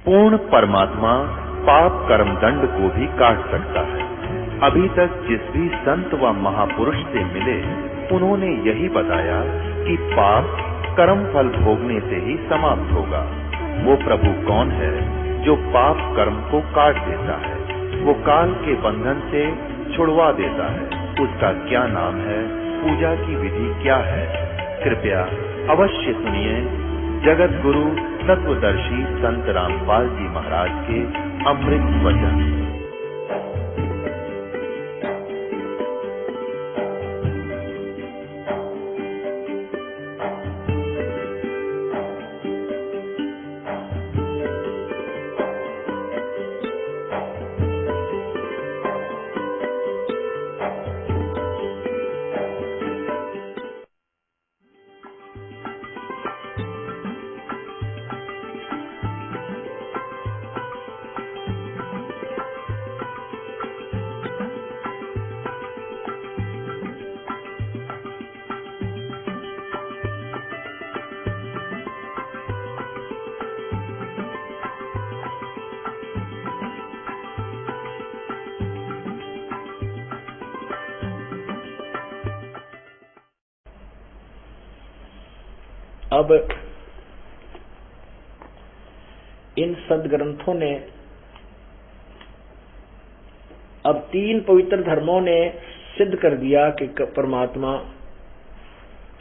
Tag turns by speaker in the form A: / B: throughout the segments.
A: पूर्ण परमात्मा पाप कर्म दंड को भी काट सकता है। अभी तक जिस भी संत व महापुरुष से मिले, उन्होंने यही बताया कि पाप कर्म फल भोगने से ही समाप्त होगा। वो प्रभु कौन है जो पाप कर्म को काट देता है, वो काल के बंधन से छुड़वा देता है। उसका क्या नाम है, पूजा की विधि क्या है? कृपया अवश्य सुनिए जगत गुरु तत्वदर्शी संत रामपाल जी महाराज के अमृत वचन।
B: अब इन सदग्रंथों ने, अब 3 पवित्र धर्मों ने सिद्ध कर दिया कि परमात्मा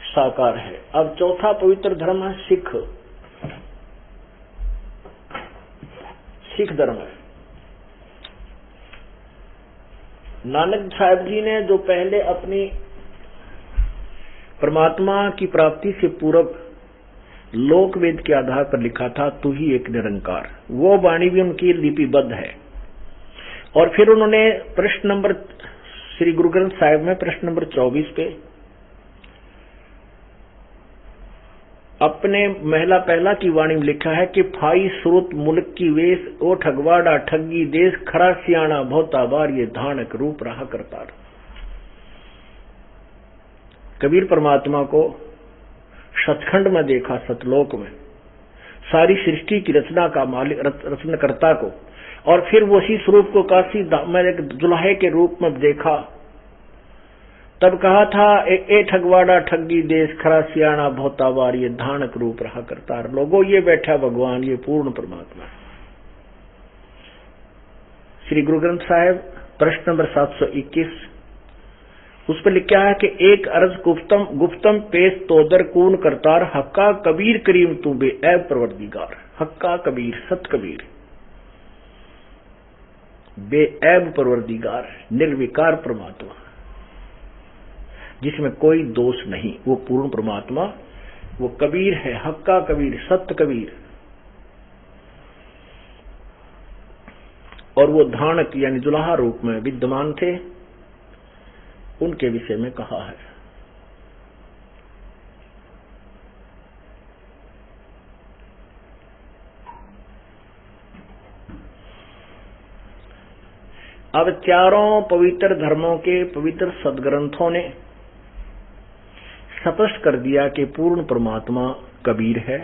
B: साकार है। अब चौथा पवित्र धर्म है सिख धर्म है। नानक साहब जी ने जो पहले अपनी परमात्मा की प्राप्ति से पूर्व लोक वेद के आधार पर लिखा था, तू ही एक निरंकार, वो वाणी भी उनकी लिपिबद्ध है। और फिर उन्होंने प्रश्न नंबर, श्री गुरु ग्रंथ साहिब में प्रश्न नंबर 24 पे अपने महिला पहला की वाणी में लिखा है कि फाई स्रोत मुल्क की वेश, ओ ठगवाड़ा ठगी देश, खरा सियाणा बहुता बार ये धानक रूप रहा करतार। कबीर परमात्मा को सचखंड में देखा, सतलोक में सारी सृष्टि की रचना का मालिक, रचनाकर्ता को, और फिर वो उसी स्वरूप को काशी में एक दुल्हे के रूप में देखा। तब कहा था, ए ठगवाड़ा ठगी देश, खरा सियाणा बहुतावार ये धानक रूप रहा करतार। लोगों, ये बैठा भगवान, ये पूर्ण परमात्मा। श्री गुरु ग्रंथ साहिब प्रश्न नंबर 721 उस पर लिखा है कि एक अर्ज गुप्तम पेश तोदर कून करतार, हक्का कबीर करीम तू बेऐब परवरदिगार। हक्का कबीर, सत कबीर, बेऐब परवरदिगार, निर्विकार परमात्मा जिसमें कोई दोष नहीं, वो पूर्ण परमात्मा, वो कबीर है। हक्का कबीर, सत्य कबीर। और वो धानक यानी दुल्हा रूप में विद्यमान थे, उनके विषय में कहा है। अब चारों पवित्र धर्मों के पवित्र सदग्रंथों ने स्पष्ट कर दिया कि पूर्ण परमात्मा कबीर है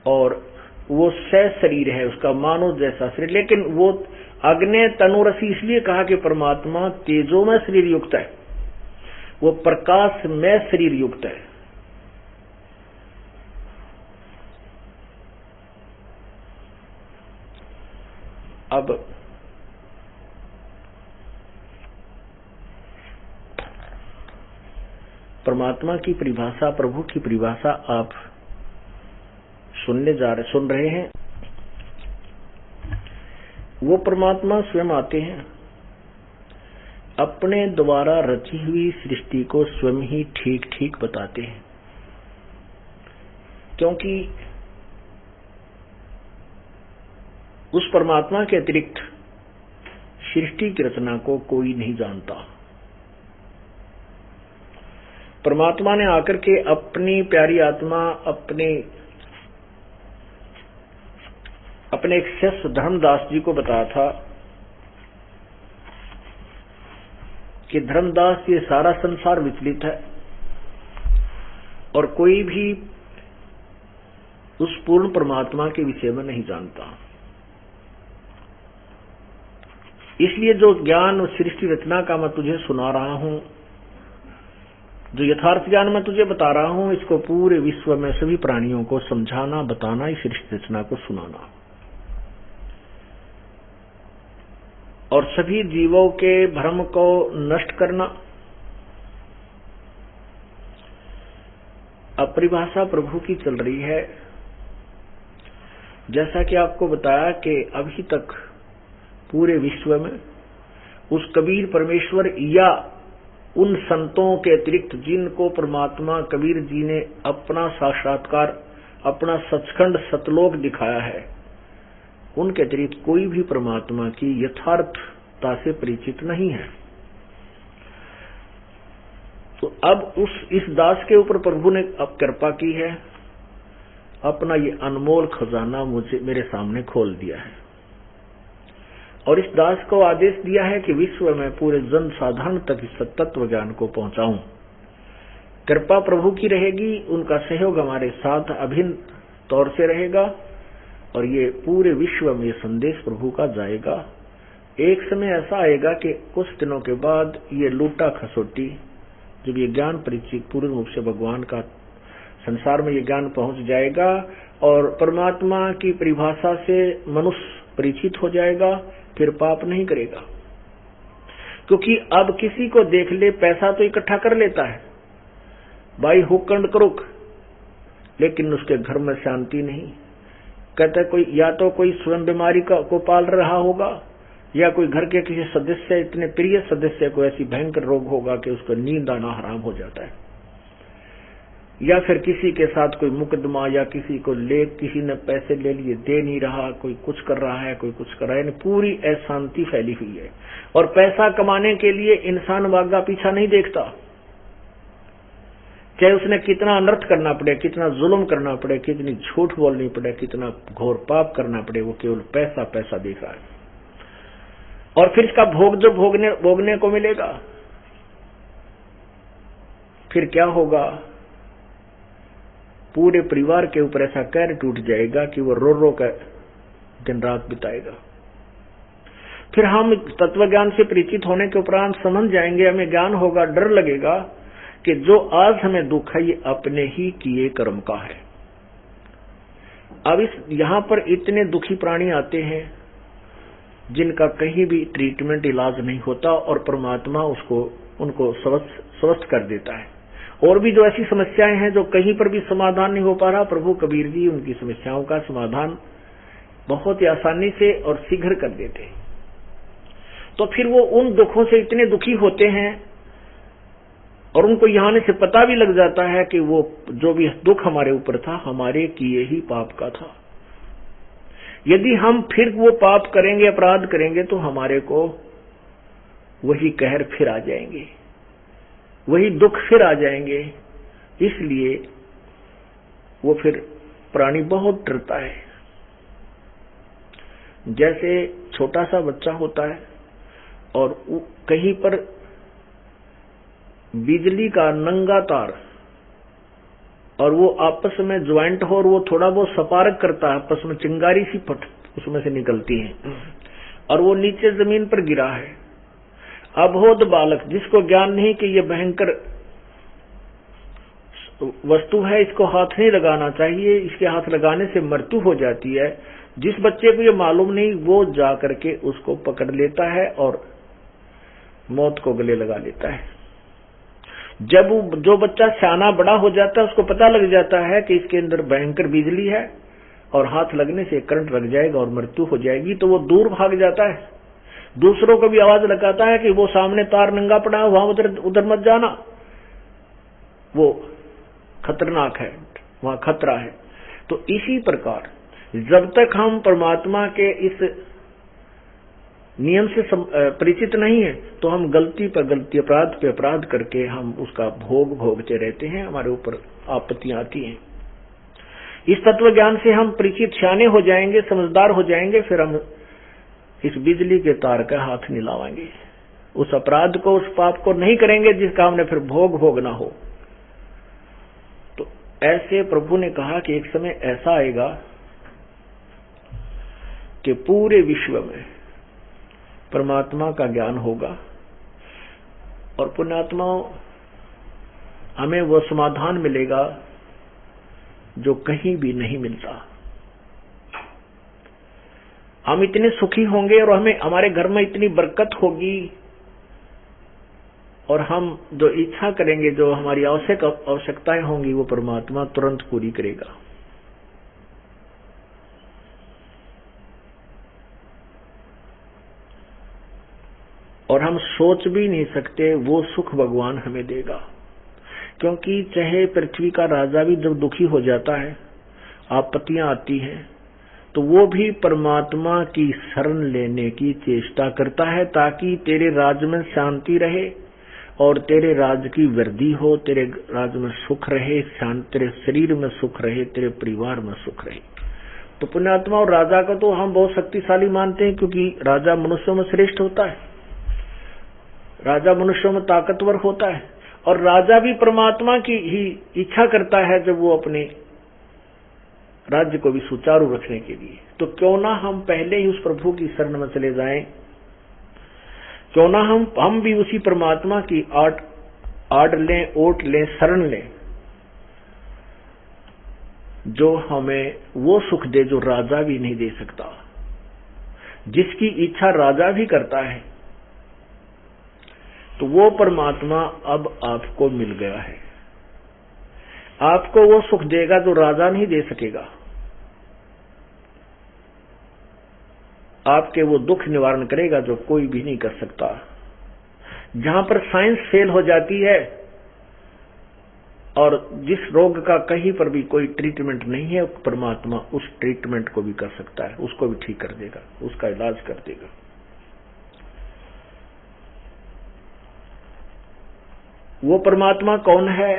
B: और वो शरीर है, उसका मानव जैसा शरीर। लेकिन वो अग्नि तनुरसी इसलिए कहा कि परमात्मा तेजो में शरीर युक्त है, वो प्रकाश में शरीर युक्त है। अब परमात्मा की परिभाषा, प्रभु की परिभाषा आप सुन रहे हैं। वो परमात्मा स्वयं आते हैं, अपने द्वारा रची हुई सृष्टि को स्वयं ही ठीक ठीक बताते हैं, क्योंकि उस परमात्मा के अतिरिक्त सृष्टि की रचना को कोई नहीं जानता। परमात्मा ने आकर के अपनी प्यारी आत्मा, अपने एक शिष्य धर्मदास जी को बताया था कि धर्मदास, ये सारा संसार विचलित है और कोई भी उस पूर्ण परमात्मा के विषय में नहीं जानता। इसलिए जो ज्ञान और सृष्टि रचना का मैं तुझे सुना रहा हूं, जो यथार्थ ज्ञान मैं तुझे बता रहा हूं, इसको पूरे विश्व में सभी प्राणियों को समझाना, बताना, इस सृष्टि रचना को सुनाना और सभी जीवों के भ्रम को नष्ट करना। अब परिभाषा प्रभु की चल रही है। जैसा कि आपको बताया कि अभी तक पूरे विश्व में उस कबीर परमेश्वर या उन संतों के अतिरिक्त जिनको परमात्मा कबीर जी ने अपना साक्षात्कार, अपना सचखंड सतलोक दिखाया है, उनके अतिरिक्त कोई भी परमात्मा की यथार्थता से परिचित नहीं है। तो अब इस दास के ऊपर प्रभु ने अब कृपा की है, अपना ये अनमोल खजाना मेरे सामने खोल दिया है और इस दास को आदेश दिया है कि विश्व में पूरे जन साधारण तक इस तत्व ज्ञान को पहुंचाऊं। कृपा प्रभु की रहेगी, उनका सहयोग हमारे साथ अभिन्न तौर से रहेगा और ये पूरे विश्व में ये संदेश प्रभु का जाएगा। एक समय ऐसा आएगा कि कुछ दिनों के बाद ये लूटा खसोटी, जब ये ज्ञान परिचित पूर्ण रूप से भगवान का संसार में ये ज्ञान पहुंच जाएगा और परमात्मा की परिभाषा से मनुष्य परिचित हो जाएगा, फिर पाप नहीं करेगा। क्योंकि अब किसी को देख ले पैसा तो इकट्ठा कर लेता है, भाई हुक एंड क्रुक, लेकिन उसके घर में शांति नहीं। कहते कोई या तो कोई स्वयं बीमारी को पाल रहा होगा या कोई घर के किसी सदस्य, इतने प्रिय सदस्य को ऐसी भयंकर रोग होगा कि उसको नींद आना हराम हो जाता है, या फिर किसी के साथ कोई मुकदमा या किसी ने पैसे ले लिए दे नहीं रहा, कोई कुछ कर रहा है, कोई कुछ कर रहा है, पूरी अशांति फैली हुई है। और पैसा कमाने के लिए इंसान वागा पीछा नहीं देखता, चाहे उसने कितना अनर्थ करना पड़े, कितना जुल्म करना पड़े, कितनी झूठ बोलनी पड़े, कितना घोर पाप करना पड़े, वो केवल पैसा पैसा देख रहा है। और फिर इसका भोग जो भोगने को मिलेगा, फिर क्या होगा? पूरे परिवार के ऊपर ऐसा कहर टूट जाएगा कि वो रो रो कर दिन रात बिताएगा। फिर हम तत्व ज्ञान से परिचित होने के उपरांत समझ जाएंगे, हमें ज्ञान होगा, डर लगेगा कि जो आज हमें दुख है ये अपने ही किए कर्म का है। अब यहां पर इतने दुखी प्राणी आते हैं जिनका कहीं भी ट्रीटमेंट, इलाज नहीं होता और परमात्मा उनको स्वस्थ कर देता है। और भी जो ऐसी समस्याएं हैं जो कहीं पर भी समाधान नहीं हो पा रहा, प्रभु कबीर जी उनकी समस्याओं का समाधान बहुत ही आसानी से और शीघ्र कर देते हैं। तो फिर वो उन दुखों से इतने दुखी होते हैं और उनको यहाँ से पता भी लग जाता है कि वो जो भी दुख हमारे ऊपर था, हमारे किए ही पाप का था। यदि हम फिर वो पाप करेंगे, अपराध करेंगे, तो हमारे को वही कहर फिर आ जाएंगे, वही दुख फिर आ जाएंगे। इसलिए वो फिर प्राणी बहुत डरता है। जैसे छोटा सा बच्चा होता है और कहीं पर बिजली का नंगा तार और वो आपस में ज्वाइंट हो और वो थोड़ा बहुत सपारक करता है, आपस में चिंगारी सी फट उसमें से निकलती है और वो नीचे जमीन पर गिरा है। अबोध बालक जिसको ज्ञान नहीं कि ये भयंकर वस्तु है, इसको हाथ नहीं लगाना चाहिए, इसके हाथ लगाने से मृत्यु हो जाती है, जिस बच्चे को ये मालूम नहीं वो जा करके उसको पकड़ लेता है और मौत को गले लगा लेता है। जब जो बच्चा सियाना बड़ा हो जाता है उसको पता लग जाता है कि इसके अंदर भयंकर बिजली है और हाथ लगने से करंट लग जाएगा और मृत्यु हो जाएगी, तो वो दूर भाग जाता है। दूसरों को भी आवाज लगाता है कि वो सामने तार नंगा पड़ा है, वहां उधर मत जाना, वो खतरनाक है, वहां खतरा है। तो इसी प्रकार जब तक हम परमात्मा के इस नियम से परिचित नहीं है तो हम गलती पर गलती, अपराध पे अपराध करके हम उसका भोग भोगते रहते हैं, हमारे ऊपर आपत्तियां आती हैं। इस तत्व ज्ञान से हम परिचित, सियाने हो जाएंगे, समझदार हो जाएंगे, फिर हम इस बिजली के तार का हाथ नहीं लावाएंगे, उस अपराध को, उस पाप को नहीं करेंगे जिसका हमने फिर भोग भोगना हो। तो ऐसे प्रभु ने कहा कि एक समय ऐसा आएगा कि पूरे विश्व में परमात्मा का ज्ञान होगा और पुण्यात्माओं हमें वो समाधान मिलेगा जो कहीं भी नहीं मिलता। हम इतने सुखी होंगे और हमें हमारे घर में इतनी बरकत होगी और हम जो इच्छा करेंगे, जो हमारी आवश्यकताएं होंगी, वो परमात्मा तुरंत पूरी करेगा। और हम सोच भी नहीं सकते वो सुख भगवान हमें देगा, क्योंकि चाहे पृथ्वी का राजा भी जब दुखी हो जाता है, आपत्तियां आती हैं, तो वो भी परमात्मा की शरण लेने की चेष्टा करता है ताकि तेरे राज्य में शांति रहे और तेरे राज्य की वृद्धि हो, तेरे राज्य में सुख रहे, तेरे शरीर में सुख रहे, तेरे परिवार में सुख रहे। तो पुण्यात्मा और राजा को तो हम बहुत शक्तिशाली मानते हैं, क्योंकि राजा मनुष्यों में श्रेष्ठ होता है, राजा मनुष्यों में ताकतवर होता है, और राजा भी परमात्मा की ही इच्छा करता है जब वो अपने राज्य को भी सुचारू रखने के लिए। तो क्यों ना हम पहले ही उस प्रभु की शरण में चले जाएं, क्यों ना हम भी उसी परमात्मा की आड़ लें, ओट लें, शरण लें, जो हमें वो सुख दे जो राजा भी नहीं दे सकता, जिसकी इच्छा राजा भी करता है। तो वो परमात्मा अब आपको मिल गया है, आपको वो सुख देगा जो राजा नहीं दे सकेगा, आपके वो दुख निवारण करेगा जो कोई भी नहीं कर सकता। जहां पर साइंस फेल हो जाती है और जिस रोग का कहीं पर भी कोई ट्रीटमेंट नहीं है, परमात्मा उस ट्रीटमेंट को भी कर सकता है, उसको भी ठीक कर देगा, उसका इलाज कर देगा। वो परमात्मा कौन है?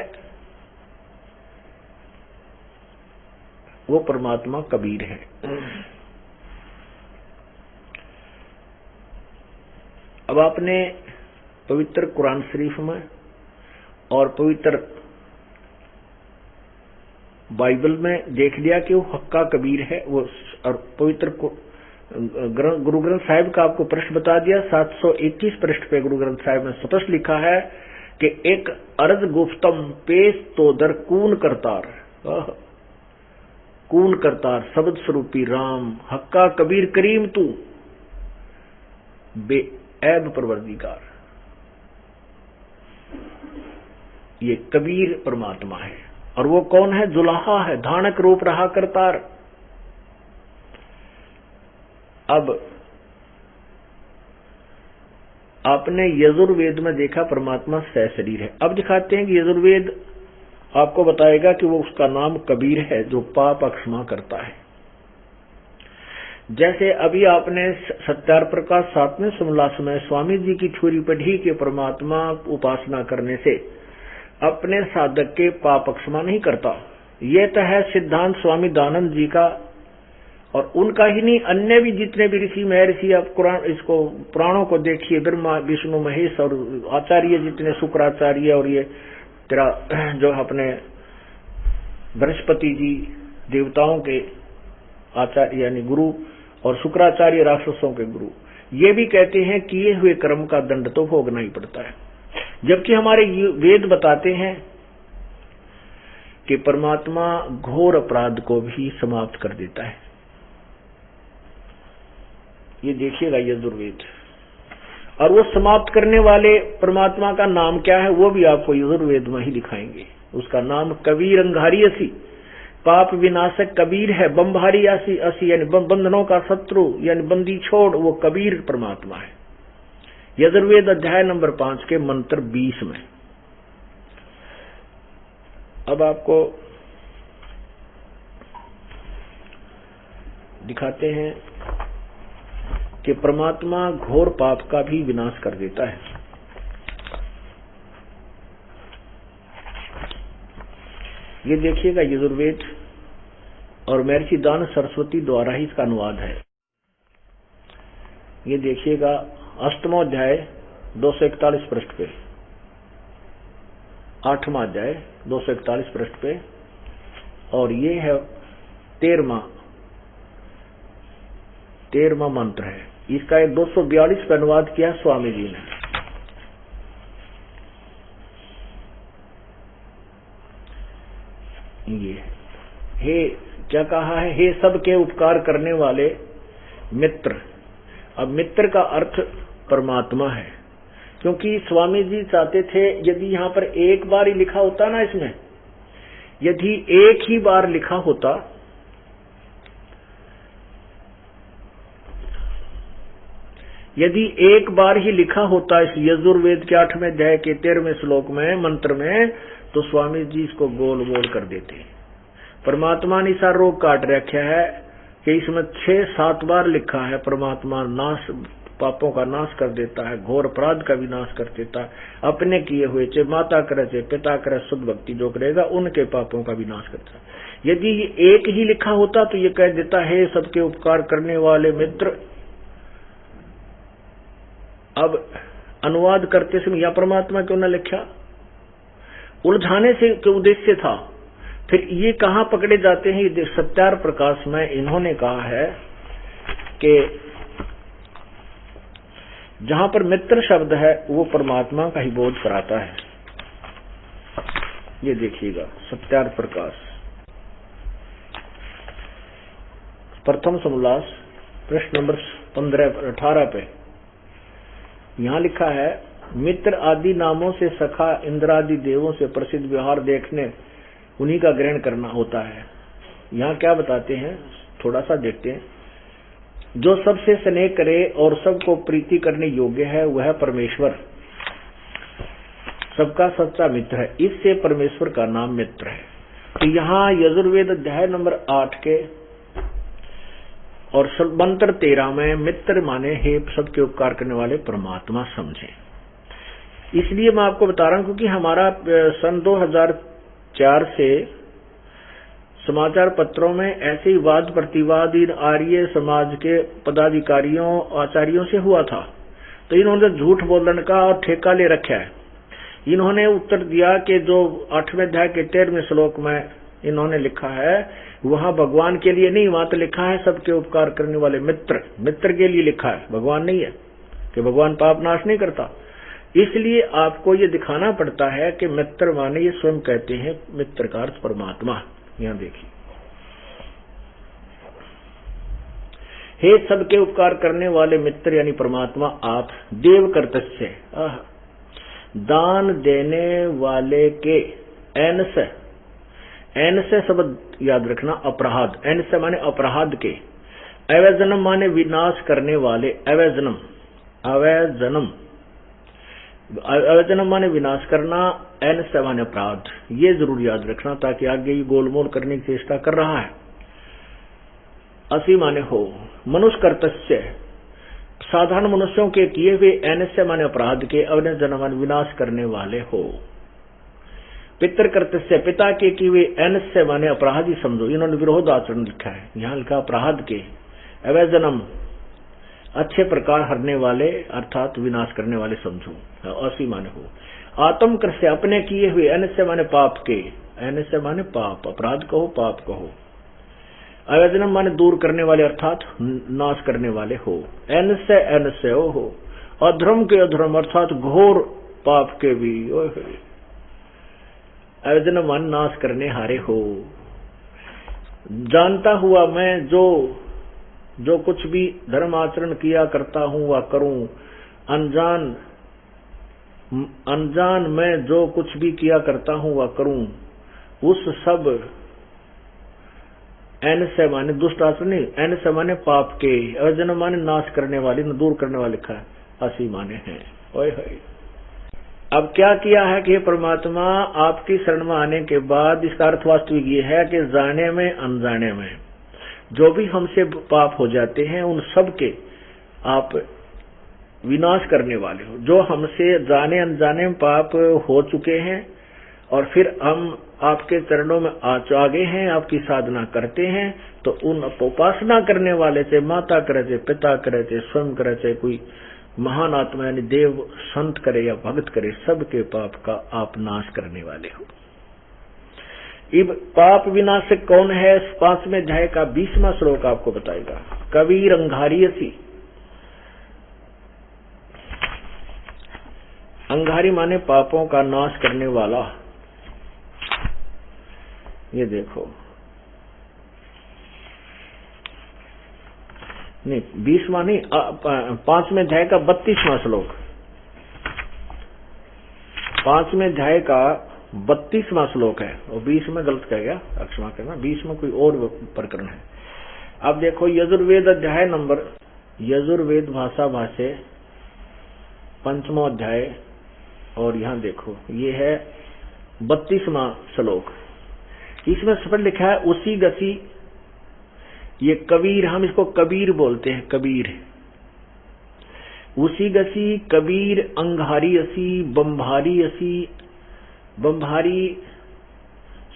B: वो परमात्मा कबीर है। अब आपने पवित्र कुरान शरीफ में और पवित्र बाइबल में देख लिया कि वो हक्का कबीर है, वो और पवित्र गुरु ग्रंथ साहिब का आपको पृष्ठ बता दिया। 721 पृष्ठ पे गुरु ग्रंथ साहिब में स्पष्ट लिखा है कि एक अर्ज गुफ्तम पेश तो दर कून करतार, कून करतार शब्द स्वरूपी राम हक्का कबीर करीम तू बेऐब परवरदिगार। ये कबीर परमात्मा है। और वो कौन है? जुलाहा है, धानक रूप रहा करतार। अब आपने यजुर्वेद में देखा परमात्मा सहशरीर है। अब दिखाते हैं कि यजुर्वेद आपको बताएगा कि वो उसका नाम कबीर है जो पाप क्षमा करता है। जैसे अभी आपने सत्यार प्रकाश 7वें समलास में स्वामी जी की थ्योरी पढ़ी कि परमात्मा उपासना करने से अपने साधक के पाप क्षमा नहीं करता। ये तो है सिद्धांत स्वामी दानंद जी का, और उनका ही नहीं, अन्य भी जितने भी ऋषि महर्षि, आप कुरान इसको पुराणों को देखिए, ब्रह्मा विष्णु महेश और आचार्य जितने, शुक्राचार्य और ये तेरा जो अपने बृहस्पति जी देवताओं के आचार्य यानी गुरु और शुक्राचार्य राक्षसों के गुरु, ये भी कहते हैं किए हुए कर्म का दंड तो भोगना ही पड़ता है। जबकि हमारे वेद बताते हैं कि परमात्मा घोर अपराध को भी समाप्त कर देता है। ये देखिएगा यजुर्वेद, और वो समाप्त करने वाले परमात्मा का नाम क्या है वो भी आपको यजुर्वेद में ही दिखाएंगे। उसका नाम कबीर अंगारी असी, पाप विनाशक कबीर है। बंभारी असी असी यानी बंधनों का शत्रु यानी बंदी छोड़, वो कबीर परमात्मा है। यजुर्वेद अध्याय नंबर 5 के मंत्र 20 में। अब आपको दिखाते हैं कि परमात्मा घोर पाप का भी विनाश कर देता है। ये देखिएगा यजुर्वेद, और महर्षि दान सरस्वती द्वारा ही इसका अनुवाद है। ये देखिएगा 8वां अध्याय 241 पृष्ठ पे, 8वां अध्याय 241 पृष्ठ पे और ये है 13वां मंत्र है। इसका एक 242 पे अनुवाद किया स्वामी जी ने। ये हे क्या कहा है, हे सबके उपकार करने वाले मित्र। अब मित्र का अर्थ परमात्मा है, क्योंकि स्वामी जी चाहते थे यदि यहां पर एक बार ही लिखा होता ना, इसमें यदि एक ही बार लिखा होता इस यजुर्वेद के 8वें अध्याय के 13वें श्लोक में मंत्र में, तो स्वामी जी इसको गोल गोल कर देते। परमात्मा ने सारा रोग काट रखा है कि इसमें 6-7 बार लिखा है परमात्मा नाश, पापों का नाश कर देता है, घोर अपराध का भी नाश कर देता है, अपने किए हुए चाहे माता करे चाहे पिता करे शुद्ध भक्ति जो करेगा उनके पापों का भी नाश करता है। यदि एक ही लिखा होता तो ये कह देता है सबके उपकार करने वाले मित्र। अब अनुवाद करते समय यह परमात्मा क्यों न लिखा, उलझाने से क्यों उद्देश्य था। फिर ये कहां पकड़े जाते हैं, ये सत्यार प्रकाश में इन्होंने कहा है कि जहां पर मित्र शब्द है वो परमात्मा का ही बोध कराता है। ये देखिएगा सत्यार प्रकाश प्रथम समोल्लास प्रश्न नंबर 18 पे यहां लिखा है, मित्र आदि नामों से सखा इंद्रादि देवों से प्रसिद्ध व्यवहार देखने उन्हीं का ग्रहण करना होता है। यहाँ क्या बताते हैं थोड़ा सा देखते हैं। जो सबसे स्नेह करे और सबको प्रीति करने योग्य है वह परमेश्वर सबका सच्चा मित्र है, इससे परमेश्वर का नाम मित्र है। तो यहाँ यजुर्वेद अध्याय नंबर 8 के और मंत्र 13 में मित्र माने हे सबके उपकार करने वाले परमात्मा समझे। इसलिए मैं आपको बता रहा हूं क्योंकि हमारा सन 2004 से समाचार पत्रों में ऐसे ही वाद प्रतिवाद इन आर्य समाज के पदाधिकारियों आचार्यों से हुआ था। तो इन्होंने झूठ बोलने का और ठेका ले रखा है। इन्होंने उत्तर दिया कि जो 8वें अध्याय के 13वें श्लोक में इन्होंने लिखा है वहां भगवान के लिए नहीं, वहां तो लिखा है सबके उपकार करने वाले मित्र, मित्र के लिए लिखा है, भगवान नहीं है कि भगवान पाप नाश नहीं करता। इसलिए आपको ये दिखाना पड़ता है कि मित्र माने ये स्वयं कहते हैं मित्र का अर्थ परमात्मा। यहां देखिए, हे सबके उपकार करने वाले मित्र यानी परमात्मा आप देव कर्तस्य दान देने वाले के एन से शब्द याद रखना अपराध, एन से माने अपराध के, अवैजनम माने विनाश करने वाले, अवैजनम माने विनाश करना, एन से माने अपराध। ये जरूर याद रखना ताकि आगे ये गोलमोल करने की चेष्टा कर रहा है। असी माने हो, मनुष्य कर्तस्य साधारण मनुष्यों के किए हुए, एन से माने अपराध के, अवैजनम माने विनाश करने वाले हो। पितर कर्तस्य पिता के किए हुए, एन से माने अपराध ही समझो। इन्होंने विरोध आचरण लिखा है, यहां लिखा अपराध के, अवैजनम अच्छे प्रकार हरने वाले अर्थात विनाश करने वाले समझो। असी माने हो, आत्म कृष्य अपने किए हुए, एन से माने पाप के, एन से माने पाप, अपराध कहो पाप कहो। अवैजनम माने दूर करने वाले अर्थात नाश करने वाले हो, एन से हो। अधर्म के अधर्म अर्थात घोर पाप के भी, अवैजनम माने नाश करने हारे हो। जानता हुआ मैं जो कुछ भी धर्म आचरण किया करता हूं वह करूं, अनजान मैं जो कुछ भी किया करता हूं वह करूं, उस सब, एन से माने दुष्ट आचरण, एन से माने पाप के, अवैजनम माने नाश करने वाले, दूर करने वाले लिखा है, असी माने हैं। ओए होए, अब क्या किया है कि परमात्मा आपकी शरण में आने के बाद इसका अर्थ वास्तविक ये है कि जाने में अनजाने में जो भी हमसे पाप हो जाते हैं उन सब के आप विनाश करने वाले हो। जो हमसे जाने अनजाने में पाप हो चुके हैं और फिर हम आपके चरणों में आ गए हैं, आपकी साधना करते हैं, तो उन उपासना करने वाले से माता करे चाहे पिता करे चाहे स्वयं करे चाहे कोई महान आत्मा यानी देव संत करे या भक्त करे, सबके पाप का आप नाश करने वाले हो। इब पाप विनाशक कौन है? 5वें अध्याय का 20वां श्लोक आपको बताएगा। कबीर अंघारियसी। अंघारी माने पापों का नाश करने वाला। ये देखो, नहीं 20वां नहीं, 5वें अध्याय का 32वां श्लोक। 5वें अध्याय का 32वां श्लोक है, और 20 में गलत कह गया, क्षमा करना, 20 में कोई और प्रकरण है। अब देखो यजुर्वेद अध्याय नंबर, यजुर्वेद भाषा भाष्य 5वां अध्याय, और यहाँ देखो ये है 32वां श्लोक। इसमें सफल लिखा है उसी गति। ये कबीर, हम इसको कबीर बोलते हैं, कबीर। उसी गति कबीर अंघारी असी बम्भारी असी, बम्भारी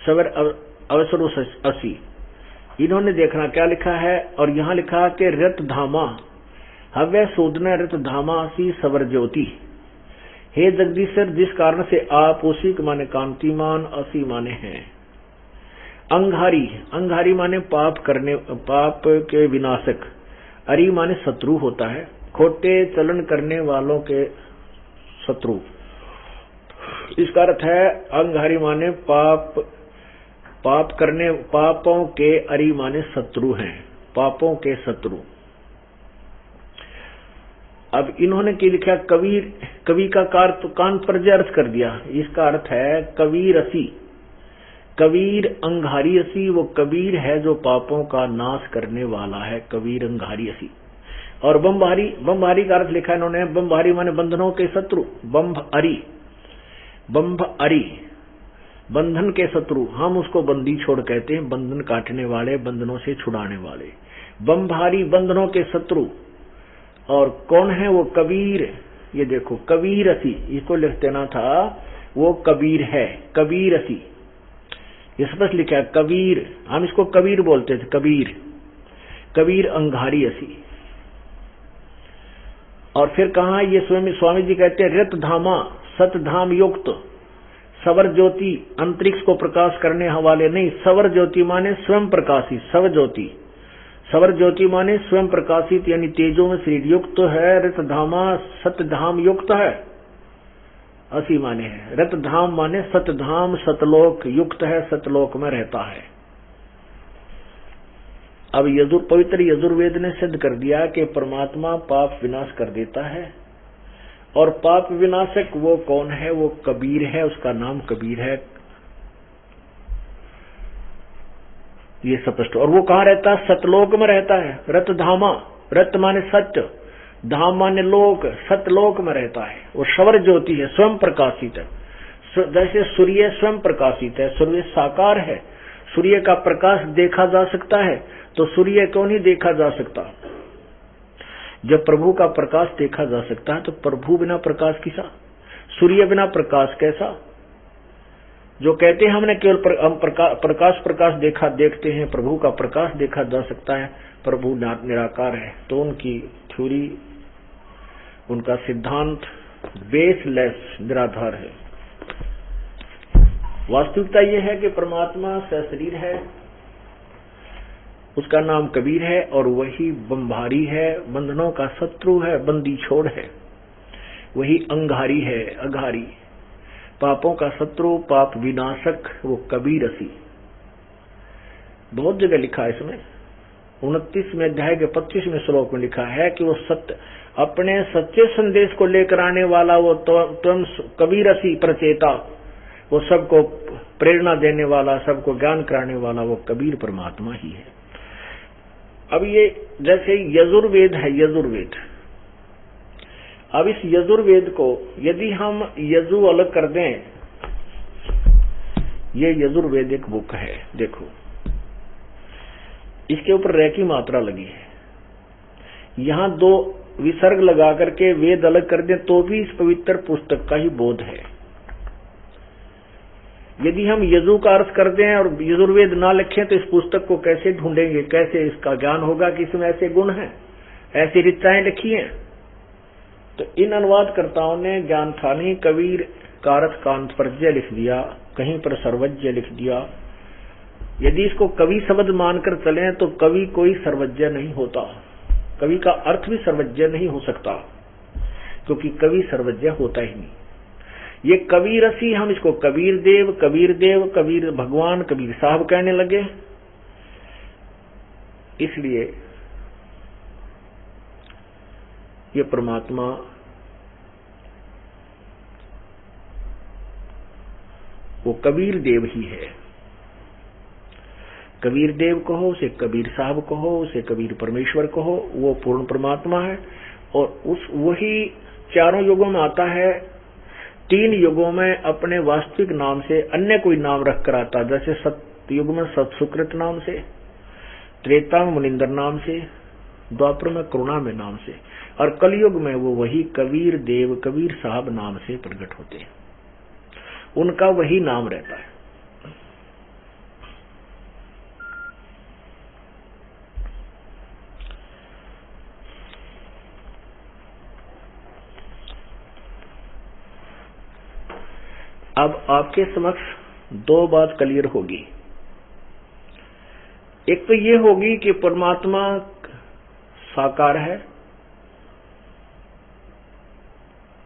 B: सवर अवसर असी। इन्होंने देखना क्या लिखा है, और यहाँ लिखा कि रत धामा हव्य शोधना रत धामा असी सवर ज्योति। हे जगदीश्वर, जिस कारण से आप उसी के माने कांतिमान, असी माने हैं अंघारी। अंघारी माने पाप करने, पाप के विनाशक। अरि माने शत्रु होता है, खोटे चलन करने वालों के शत्रु। इसका अर्थ है अंघारी माने पाप करने, पापों के अरि माने शत्रु हैं, पापों के शत्रु। अब इन्होंने क्या लिखा? कबीर, कवि का कान पर अर्थ कर दिया। इसका अर्थ है कबीर असी। कबीर अंघारी असी, वो कबीर है जो पापों का नाश करने वाला है, कबीर अंघारी असी। और बम्भारी, बम्भारी का अर्थ लिखा इन्होंने, बम्भारी माने बंधनों के शत्रु। बम्भ अरी, बम्भ अरी बंधन के शत्रु। हम उसको बंदी छोड़ कहते हैं, बंधन काटने वाले, बंधनों से छुड़ाने वाले। बम्भारी बंधनों के शत्रु। और कौन है वो? कबीर। ये देखो कबीर असी, इसको लिख देना था, वो कबीर है, कबीर असी। इस पर लिखा है कबीर, हम इसको कबीर बोलते थे, कबीर, कबीर अंघारी असी। और फिर कहा ये स्वयं स्वामी जी कहते हैं रत धामा सत धाम युक्त सवर ज्योति, अंतरिक्ष को प्रकाश करने वाले नहीं, सवर ज्योति माने स्वयं प्रकाशित, सव ज्योति। सवर ज्योति माने स्वयं प्रकाशित, यानी तेजों में शरीर युक्त है। रत धामा सत धाम युक्त है, असी माने है। रत धाम माने सतधाम, सतलोक युक्त है, सतलोक में रहता है। अब पवित्र यजुर्वेद ने सिद्ध कर दिया कि परमात्मा पाप विनाश कर देता है, और पाप विनाशक वो कौन है? वो कबीर है, उसका नाम कबीर है। ये स्पष्ट। और वो कहाँ रहता है? सतलोक में रहता है। रत धामा, रत माने सत्य, धाम माने लोक, सतलोक में रहता है। वो सवर ज्योति है, स्वयं प्रकाशित है। जैसे सूर्य स्वयं प्रकाशित है, सूर्य साकार है, सूर्य का प्रकाश देखा जा सकता है, तो सूर्य क्यों नहीं देखा जा सकता? जब प्रभु का प्रकाश देखा जा सकता है, तो प्रभु बिना प्रकाश किसा? सूर्य बिना प्रकाश कैसा? जो कहते हैं हमने केवल प्रकाश देखते हैं, प्रभु का प्रकाश देखा जा सकता है, प्रभु निराकार है, तो उनकी थ्योरी, उनका सिद्धांत बेसलेस, निराधार है। वास्तविकता यह है कि परमात्मा सशरीर है, उसका नाम कबीर है, और वही बम्भारी है, बंधनों का शत्रु है, बंदी छोड़ है। वही अंघारी है, अघारी, पापों का शत्रु, पाप विनाशक, वो कबीर असी। बहुत जगह लिखा है इसमें। 29वें अध्याय के 25वें श्लोक में लिखा है कि वो सत्य, अपने सच्चे संदेश को लेकर आने वाला, वो तुम कबीर असी प्रचेता, वो सबको प्रेरणा देने वाला, सबको ज्ञान कराने वाला, वो कबीर परमात्मा ही है। अब ये जैसे यजुर्वेद है, यजुर्वेद, अब इस यजुर्वेद को यदि हम यजु अलग कर दें, ये यजुर्वेद एक बुक है, देखो इसके ऊपर रे की मात्रा लगी है। यहां 2 विसर्ग लगा करके वेद अलग कर दें तो भी इस पवित्र पुस्तक का ही बोध है। यदि हम यजु का अर्थ कर दें और यजुर्वेद ना लिखें तो इस पुस्तक को कैसे ढूंढेंगे, कैसे इसका ज्ञान होगा कि इसमें ऐसे गुण हैं, ऐसी ऋचाएं लिखी हैं? तो इन अनुवादकर्ताओं ने ज्ञान था नहीं, कबीर का अर्थ कांत पर जय लिख दिया, कहीं पर सर्वज्ञ लिख दिया, यदि इसको कवि शब्द मानकर चलें तो कवि कोई सर्वज्ञ नहीं होता, कवि का अर्थ भी सर्वज्ञ नहीं हो सकता, क्योंकि कवि सर्वज्ञ होता ही नहीं। ये कबीर रसी, हम इसको कबीर देव, कबीर भगवान, कबीर साहब कहने लगे। इसलिए ये परमात्मा वो कबीर देव ही है। कबीर देव कहो, उसे कबीर साहब कहो, उसे कबीर परमेश्वर कहो, वो पूर्ण परमात्मा है। और उस वही चारों युगों में आता है। 3 युगों में अपने वास्तविक नाम से अन्य कोई नाम रख कर आता, जैसे सतयुग में सतसुकृत नाम से, त्रेता में मुनिंदर नाम से, द्वापर में करुणा में नाम से, और कलयुग में वो वही कबीर देव, कबीर साहब नाम से प्रकट होते हैं। उनका वही नाम रहता है। अब आपके समक्ष 2 बात क्लियर होगी। एक तो ये होगी कि परमात्मा साकार है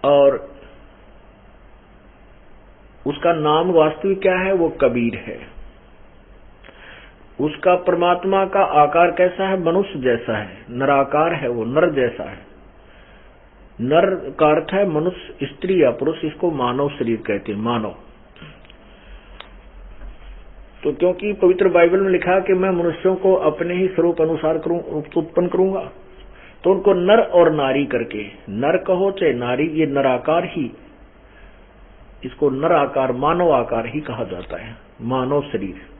B: और उसका नाम वास्तविक क्या है, वो कबीर है। उसका परमात्मा का आकार कैसा है, मनुष्य जैसा है, नराकार है, वो नर जैसा है। नर का अर्थ है मनुष्य, स्त्री या पुरुष, इसको मानव शरीर कहते हैं, मानव। तो क्योंकि पवित्र बाइबल में लिखा कि मैं मनुष्यों को अपने ही स्वरूप अनुसार उत्पन्न करूंगा, तो उनको नर और नारी करके, नर कहो चाहे नारी, ये नराकार ही, इसको नर आकार, मानव आकार ही कहा जाता है, मानव शरीर।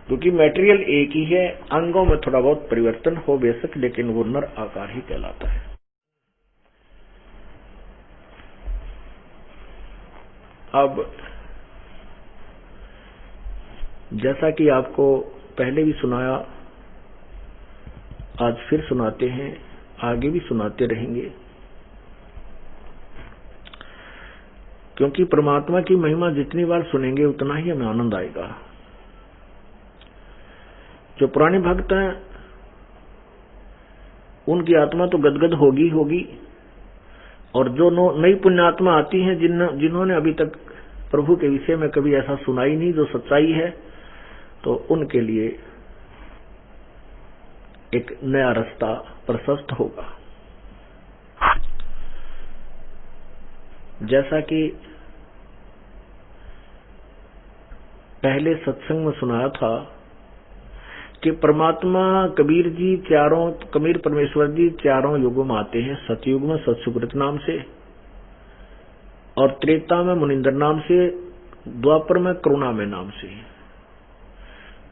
B: क्योंकि मटेरियल एक ही है, अंगों में थोड़ा बहुत परिवर्तन हो बेशक, लेकिन वो नर आकार ही कहलाता है। अब जैसा कि आपको पहले भी सुनाया, आज फिर सुनाते हैं, आगे भी सुनाते रहेंगे, क्योंकि परमात्मा की महिमा जितनी बार सुनेंगे उतना ही हमें आनंद आएगा। जो पुराने भक्त हैं उनकी आत्मा तो गदगद होगी होगी, और जो नई पुण्यात्मा आती हैं जिन्होंने अभी तक प्रभु के विषय में कभी ऐसा सुना ही नहीं जो सच्चाई है, तो उनके लिए एक नया रास्ता प्रशस्त होगा। जैसा कि पहले सत्संग में सुनाया था कि परमात्मा कबीर परमेश्वर जी चारों युगों में आते हैं। सतयुग में सतसुकृत नाम से, और त्रेता में मुनिंदर नाम से, द्वापर में करुणा में नाम से,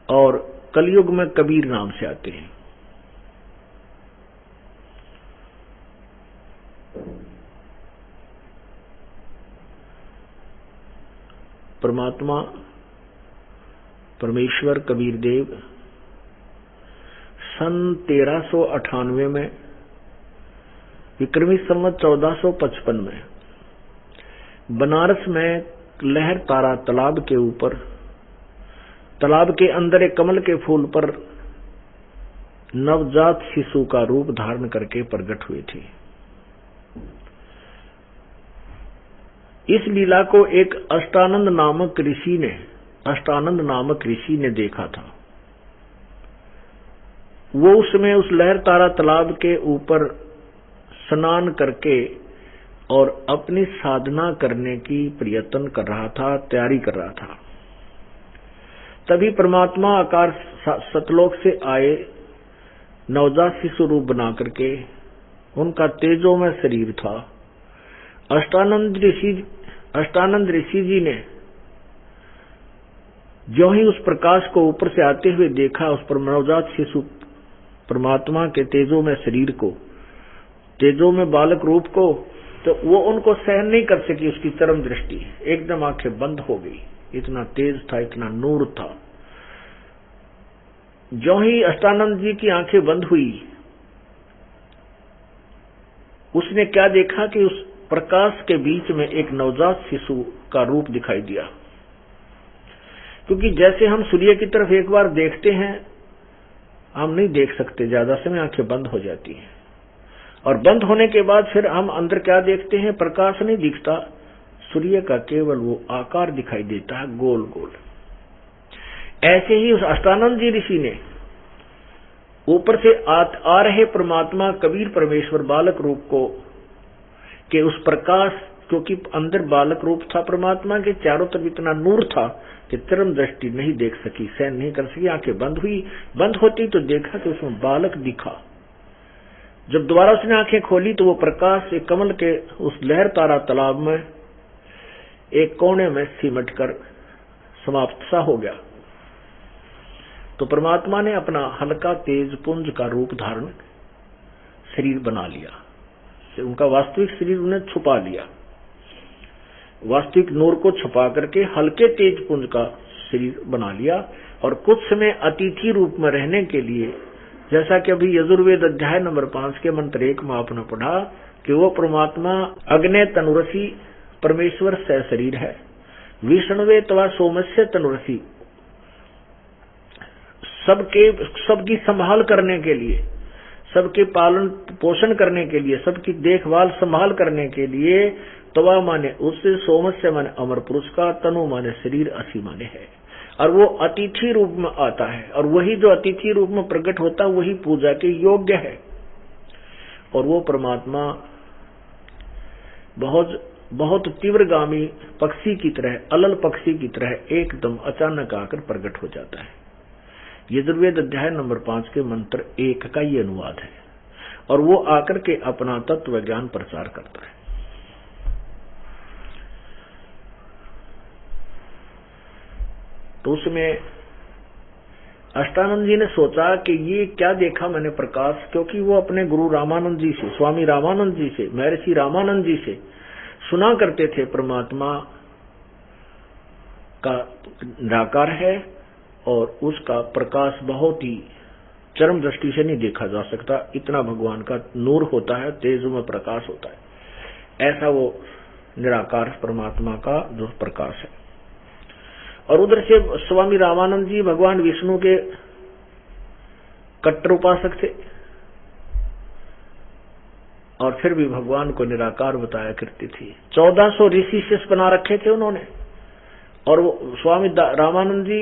B: और कलयुग में कबीर नाम से आते हैं। परमात्मा परमेश्वर कबीर देव सन 1398 में विक्रमी संवत 1455 में बनारस में लहर तारा तालाब के ऊपर, तालाब के अंदर एक कमल के फूल पर नवजात शिशु का रूप धारण करके प्रकट हुए थे। इस लीला को एक अष्टानंद नामक ऋषि ने देखा था। वो उसमें उस लहर तारा तालाब के ऊपर स्नान करके और अपनी साधना करने की प्रयत्न कर रहा था, तैयारी कर रहा था। तभी परमात्मा आकार सतलोक से आए, नवजात शिशु रूप बना करके, उनका तेजोमय शरीर था। अष्टानंद ऋषि जी ने जो ही उस प्रकाश को ऊपर से आते हुए देखा, उस पर नवजात शिशु परमात्मा के तेजो में शरीर को, तेजो में बालक रूप को, तो वो उनको सहन नहीं कर सकी। उसकी चरम दृष्टि एकदम आंखें बंद हो गई, इतना तेज था, इतना नूर था। जो ही अष्टानंद जी की आंखें बंद हुई, उसने क्या देखा कि उस प्रकाश के बीच में एक नवजात शिशु का रूप दिखाई दिया। क्योंकि जैसे हम सूर्य की तरफ एक बार देखते हैं, हम नहीं देख सकते, ज्यादा समय आंखें बंद हो जाती हैं, और बंद होने के बाद फिर हम अंदर क्या देखते हैं, प्रकाश नहीं दिखता, सूर्य का केवल वो आकार दिखाई देता है, गोल गोल। ऐसे ही उस अष्टानंद जी ऋषि ने ऊपर से आ रहे परमात्मा कबीर परमेश्वर बालक रूप को के उस प्रकाश, क्योंकि अंदर बालक रूप था परमात्मा के, चारों तरफ इतना नूर था कि चरम दृष्टि नहीं देख सकी, सहन नहीं कर सकी, आंखें बंद हुई। बंद होती तो देखा कि उसमें बालक दिखा। जब दोबारा उसने आंखें खोली तो वो प्रकाश एक कमल के उस लहर तारा तालाब में एक कोने में सिमट कर समाप्त सा हो गया। तो परमात्मा ने अपना हल्का तेज पुंज का रूप धारण शरीर बना लिया, उनका वास्तविक शरीर उन्हें छुपा लिया, वास्तविक नूर को छुपा करके हल्के तेज पुंज का शरीर बना लिया। और कुछ समय अतिथि रूप में रहने के लिए, जैसा कि अभी यजुर्वेद अध्याय नंबर 5 के मंत्र 1 में आपने पढ़ा कि वो परमात्मा अग्ने तनुरसी परमेश्वर सह शरीर है, विष्णुवे तवा सोमस्य तनुरसी, सबकी संभाल करने के लिए, सबके पालन पोषण करने के लिए, सबकी देखभाल संभाल करने के लिए, तवा माने उससे, सोमस्य माने अमर पुरुष का, तनु माने शरीर, असी माने है। और वो अतिथि रूप में आता है, और वही जो अतिथि रूप में प्रकट होता है वही पूजा के योग्य है। और वो परमात्मा बहुत बहुत तीव्रगामी पक्षी की तरह, अलल पक्षी की तरह एकदम अचानक आकर प्रकट हो जाता है। यजुर्वेद अध्याय नंबर 5 के मंत्र 1 का ये अनुवाद है। और वो आकर के अपना तत्व ज्ञान प्रचार करता है। तो उसमें अष्टानंद जी ने सोचा कि ये क्या देखा मैंने प्रकाश, क्योंकि वो अपने गुरु रामानंद जी से, स्वामी रामानंद जी से, महर्षि रामानंद जी से सुना करते थे परमात्मा का निराकार है और उसका प्रकाश बहुत ही चरम दृष्टि से नहीं देखा जा सकता, इतना भगवान का नूर होता है, तेजों में प्रकाश होता है, ऐसा वो निराकार परमात्मा का जो प्रकाश है। और उधर से स्वामी रामानंद जी भगवान विष्णु के कट्टर उपासक थे, और फिर भी भगवान को निराकार बताया करते थे। 1400 ऋषि शिष्य बना रखे थे उन्होंने। और वो स्वामी रामानंद जी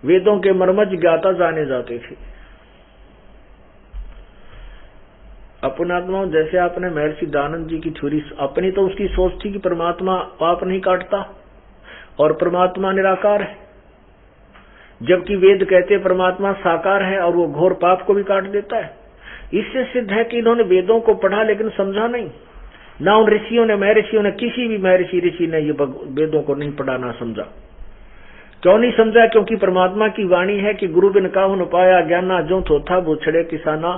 B: वेदों के मर्मज्ञ ज्ञाता जाने जाते थे। अपनात्मा, जैसे आपने महर्षि दयानंद जी की थ्योरी, अपनी तो उसकी सोच थी कि परमात्मा पाप नहीं काटता और परमात्मा निराकार है, जबकि वेद कहते परमात्मा साकार है और वो घोर पाप को भी काट देता है। इससे सिद्ध है कि इन्होंने वेदों को पढ़ा लेकिन समझा नहीं। ना उन ऋषियों ने, महर्षियों ने, किसी भी महर्षि ऋषि ने ये वेदों को नहीं पढ़ा, ना समझा। क्यों नहीं समझा? क्योंकि परमात्मा की वाणी है कि गुरु बिन काहु न पाया ज्ञाना, जो थोथा बुछड़े किसाना,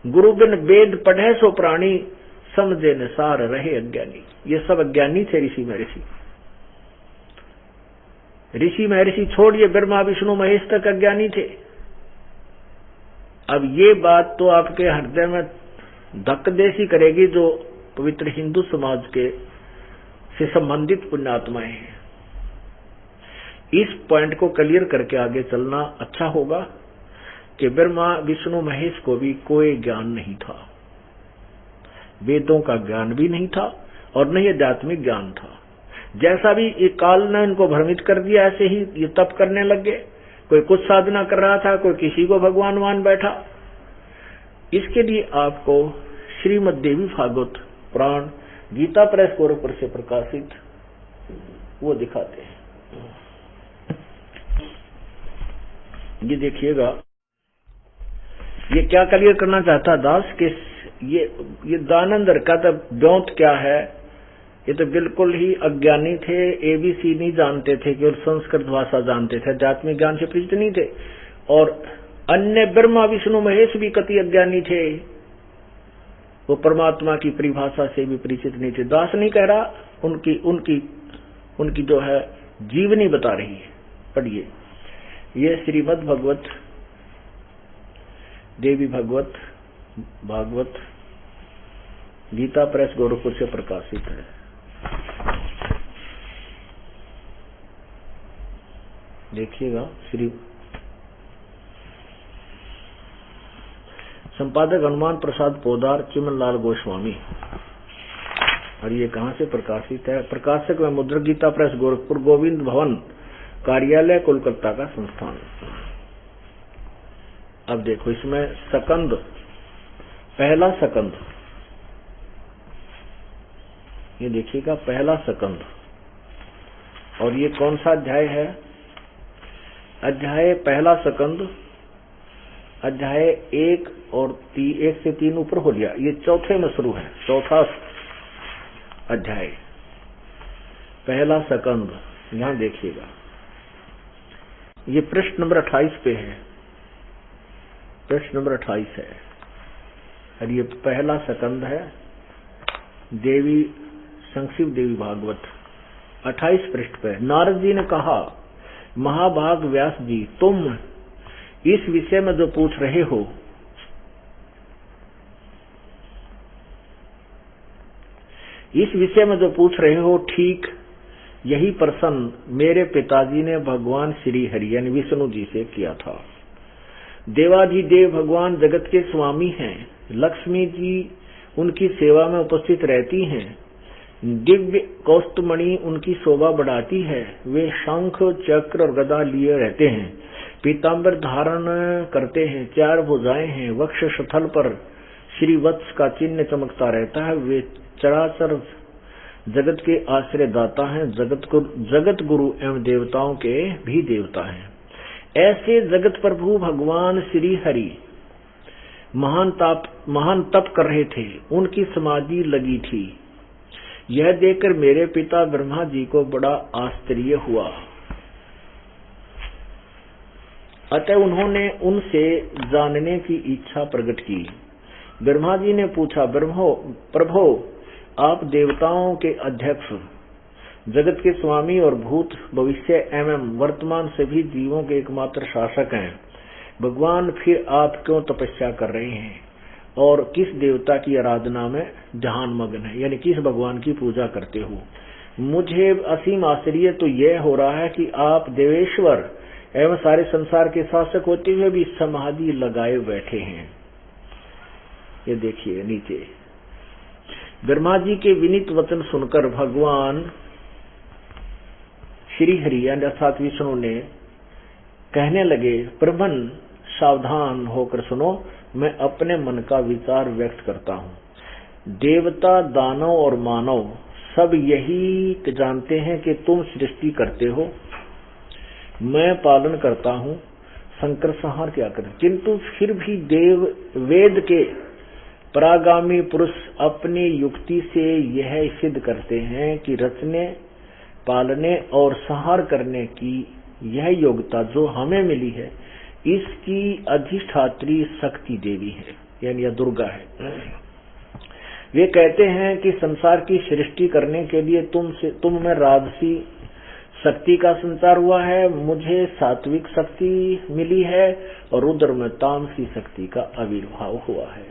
B: गुरु बिन वेद पढ़े सो प्राणी, समझे न सार रहे अज्ञानी। ये सब अज्ञानी थे ऋषि महर्षि। ऋषि महर्षि छोड़िए, ब्रह्मा विष्णु महेश तक अज्ञानी थे। अब ये बात तो आपके हृदय में धक्क देसी करेगी जो पवित्र हिंदू समाज के से संबंधित पुण्यात्माएं हैं। इस पॉइंट को क्लियर करके आगे चलना अच्छा होगा कि ब्रह्मा विष्णु महेश को भी कोई ज्ञान नहीं था, वेदों का ज्ञान भी नहीं था और न ही आध्यात्मिक ज्ञान था। जैसा भी ये काल ने इनको भ्रमित कर दिया, ऐसे ही ये तप करने लग गए। कोई कुछ साधना कर रहा था, कोई किसी को भगवान मान बैठा। इसके लिए आपको श्रीमद् देवी भागवत पुराण गीता प्रेस गोरखपुर से प्रकाशित वो दिखाते हैं। ये देखिएगा, ये क्या क्लियर करना चाहता दास कि ये दानंदर का तब ब्योंत क्या है। ये तो बिल्कुल ही अज्ञानी थे, एबीसी नहीं जानते थे, केवल संस्कृत भाषा जानते थे, आध्यात्मिक ज्ञान से परिचित नहीं थे। और अन्य ब्रह्मा विष्णु महेश भी कति अज्ञानी थे, वो परमात्मा की परिभाषा से भी परिचित नहीं थे। दास नहीं कह रहा, उनकी जो है जीवनी बता रही है। पढ़िए, ये श्रीमद् भगवत देवी भागवत गीता प्रेस गोरखपुर से प्रकाशित है। देखिएगा, श्री संपादक हनुमान प्रसाद पोदार, चिमनलाल गोस्वामी। और ये कहाँ से प्रकाशित है? प्रकाशक व मुद्रक गीता प्रेस, गोरखपुर, गोविंद भवन कार्यालय, कोलकाता का संस्थान। अब देखो इसमें सकंद, पहला सकंद, ये देखिएगा पहला सकंद। और ये कौन सा अध्याय है? अध्याय पहला सकंद, अध्याय 1 और 1 से 3 ऊपर हो लिया, ये चौथे में शुरू है, चौथा अध्याय, पहला सकंद। यहां देखिएगा, ये पृष्ठ नंबर 28 पे है, पृष्ठ नंबर 28 है, और ये पहला सकंद है, देवी संक्षिप्त देवी भागवत 28 पृष्ठ पे। नारद जी ने कहा, महाभाग व्यास जी, तुम इस विषय में जो पूछ रहे हो, इस विषय में जो पूछ रहे हो, ठीक यही प्रश्न मेरे पिताजी ने भगवान श्री हरि यानी विष्णु जी से किया था। देवाधिदेव भगवान जगत के स्वामी हैं, लक्ष्मी जी उनकी सेवा में उपस्थित रहती हैं, दिव्य कौस्तुमणि उनकी शोभा बढ़ाती है, वे शंख चक्र और गदा लिए रहते हैं, पीतांबर धारण करते हैं, 4 भुजाएं हैं, वक्ष स्थल पर श्री वत्स का चिन्ह चमकता रहता है, वे चराचर जगत के आश्रय दाता हैं, जगत गुरु एवं देवताओं के भी देवता हैं। ऐसे जगत प्रभु भगवान श्री हरि महान तप कर रहे थे, उनकी समाधि लगी थी। यह देखकर मेरे पिता ब्रह्मा जी को बड़ा आश्चर्य हुआ, अतः उन्होंने उनसे जानने की इच्छा प्रकट की। ब्रह्मा जी ने पूछा, प्रभो आप देवताओं के अध्यक्ष, जगत के स्वामी और भूत भविष्य एवं वर्तमान सभी जीवों के एकमात्र शासक हैं, भगवान फिर आप क्यों तपस्या कर रहे हैं और किस देवता की आराधना में ध्यान मग्न है, यानी किस भगवान की पूजा करते हो? मुझे असीम आश्चर्य तो यह हो रहा है कि आप देवेश्वर एवं सारे संसार के शासक होते हुए भी समाधि लगाए बैठे हैं। ये देखिए नीचे, ब्रह्मा जी के विनीत वचन सुनकर भगवान श्री हरि अर्थात विष्णु ने कहने लगे, ब्रह्मन सावधान होकर सुनो, मैं अपने मन का विचार व्यक्त करता हूँ। देवता, दानव और मानव सब यही जानते हैं कि तुम सृष्टि करते हो, मैं पालन करता हूँ, संकर संहार क्या करते, किंतु फिर भी वेद के परागामी पुरुष अपनी युक्ति से यह सिद्ध करते हैं कि रचने, पालने और संहार करने की यह योग्यता जो हमें मिली है, इसकी अधिष्ठात्री शक्ति देवी है, यानी यह दुर्गा है। वे कहते हैं कि संसार की सृष्टि करने के लिए तुम में राजसी शक्ति का संचार हुआ है, मुझे सात्विक शक्ति मिली है और रुद्र में तामसी शक्ति का आविर्भाव हुआ है।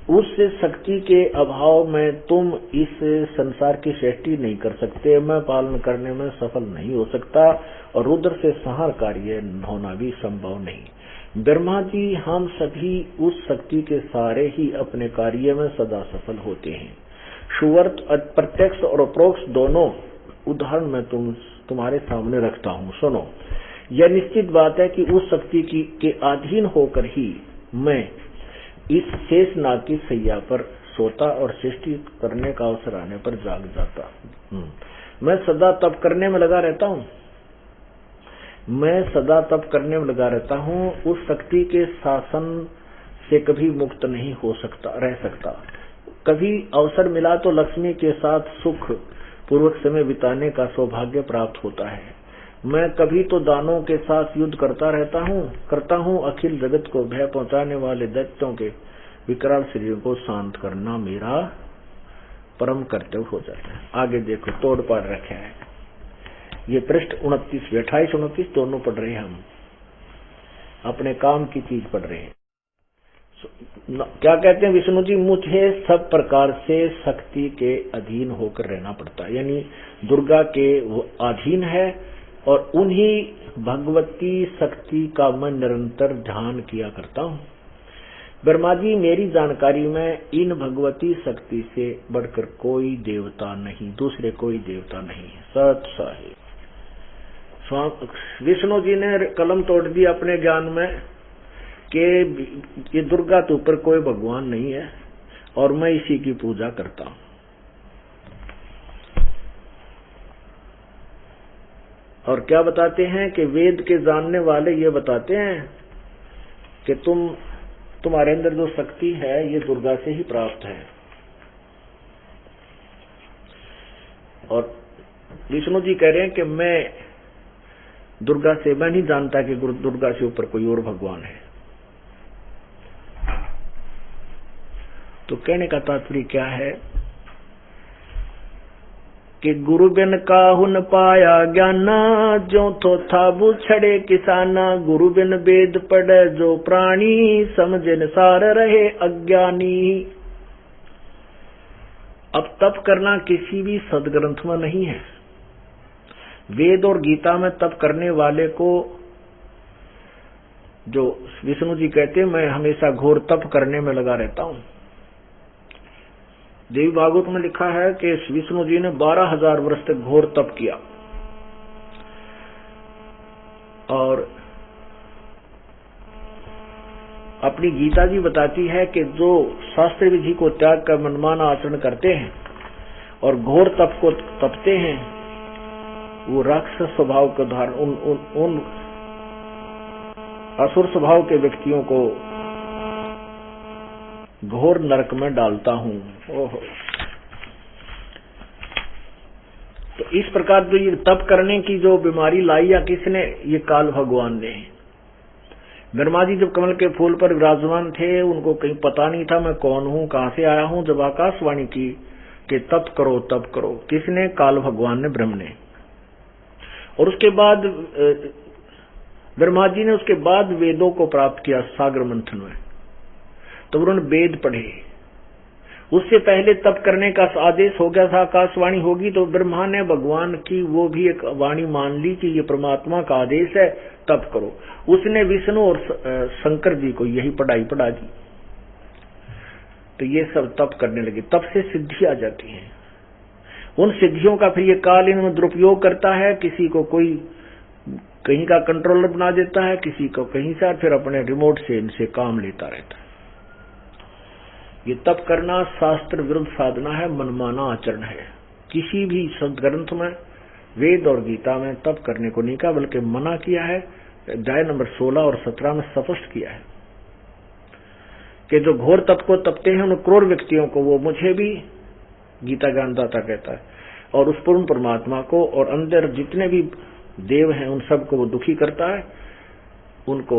B: उस शक्ति के अभाव में तुम इस संसार की सृष्टि नहीं कर सकते, मैं पालन करने में सफल नहीं हो सकता और रुद्र से संहार कार्य होना भी संभव नहीं। ब्रह्मा जी, हम सभी उस शक्ति के सारे ही अपने कार्य में सदा सफल होते हैं। सुवर्त प्रत्यक्ष और अप्रोक्ष दोनों उदाहरण मैं तुम्हारे सामने रखता हूँ, सुनो। यह निश्चित बात है कि उस शक्ति के अधीन होकर ही मैं इस शेष नाग की सैया पर सोता और सृष्टि करने का अवसर आने पर जाग जाता। मैं सदा तप करने में लगा रहता हूँ, मैं सदा तप करने में लगा रहता हूँ, उस शक्ति के शासन से कभी मुक्त नहीं हो सकता, रह सकता। कभी अवसर मिला तो लक्ष्मी के साथ सुख पूर्वक समय बिताने का सौभाग्य प्राप्त होता है। मैं कभी तो दानों के साथ युद्ध करता हूँ। अखिल जगत को भय पहुंचाने वाले दैत्यों के विकराल शरीर को शांत करना मेरा परम कर्तव्य हो जाता है। आगे देखो, तोड़ पाड़ रखा है, ये पृष्ठ 29, 28, 29 दोनों पढ़ रहे हैं। हम अपने काम की चीज पढ़ रहे हैं। क्या कहते हैं विष्णु जी, मुझे सब प्रकार से शक्ति के अधीन होकर रहना पड़ता है, यानी दुर्गा के वो अधीन है और उन्हीं भगवती शक्ति का मैं निरंतर ध्यान किया करता हूँ। ब्रह्मा जी, मेरी जानकारी में इन भगवती शक्ति से बढ़कर कोई देवता नहीं, दूसरे कोई देवता नहीं है। सच है। विष्णु जी ने कलम तोड़ दी अपने ज्ञान में कि ये दुर्गा के ऊपर कोई भगवान नहीं है और मैं इसी की पूजा करता हूं। और क्या बताते हैं कि वेद के जानने वाले ये बताते हैं कि तुम्हारे अंदर जो शक्ति है ये दुर्गा से ही प्राप्त है। और विष्णु जी कह रहे हैं कि मैं नहीं जानता कि दुर्गा से ऊपर कोई और भगवान है। तो कहने का तात्पर्य क्या है कि गुरु बिन काहुन पाया ज्ञाना, जो तो था बुछड़े किसाना। गुरु बिन वेद पढ़े जो प्राणी, समझन सार रहे अज्ञानी। अब तप करना किसी भी सदग्रंथ में नहीं है। वेद और गीता में तप करने वाले को, जो विष्णु जी कहते हैं, मैं हमेशा घोर तप करने में लगा रहता हूं। देवी भागवत में लिखा है कि विष्णु जी ने 12,000 वर्ष तक घोर तप किया। और अपनी गीता जी बताती है कि जो शास्त्र विधि को त्याग कर मनमाना आचरण करते हैं और घोर तप को तपते हैं, वो राक्षस स्वभाव के धारण उन असुर स्वभाव के व्यक्तियों को घोर नरक में डालता हूं। ओहो। तो इस प्रकार जो ये तप करने की जो बीमारी लाई या किसने, ये काल भगवान ने। ब्रह्मा जी जब कमल के फूल पर विराजमान थे, उनको कहीं पता नहीं था मैं कौन हूं, कहां से आया हूं। जब आकाशवाणी की कि तप करो तप करो, किसने? काल भगवान ने, ब्रह्म ने। और उसके बाद ब्रह्मा जी ने उसके बाद वेदों को प्राप्त किया सागर मंथन में। तो उन्होंने वेद पढ़े। उससे पहले तप करने का आदेश हो गया था, आकाशवाणी होगी, तो ब्रह्मा ने भगवान की वो भी एक वाणी मान ली कि ये परमात्मा का आदेश है, तप करो। उसने विष्णु और शंकर जी को यही पढ़ाई पढ़ा दी। तो ये सब तप करने लगे। तप से सिद्धि आ जाती है। उन सिद्धियों का फिर ये काल इनमें दुरुपयोग करता है। किसी को कोई कहीं का कंट्रोलर बना देता है, किसी को कहीं से, फिर अपने रिमोट से इनसे काम लेता रहता है। ये तप करना शास्त्र विरुद्ध साधना है, मनमाना आचरण है। किसी भी सदग्रंथ में, वेद और गीता में तप करने को नहीं कहा, बल्कि मना किया है। अध्याय नंबर 16 और 17 में स्पष्ट किया है कि जो घोर तप को तपते हैं उन क्रूर व्यक्तियों को, वो मुझे भी गीता ज्ञानदाता कहता है, और उस पूर्ण परमात्मा को और अंदर जितने भी देव हैं उन सबको वो दुखी करता है, उनको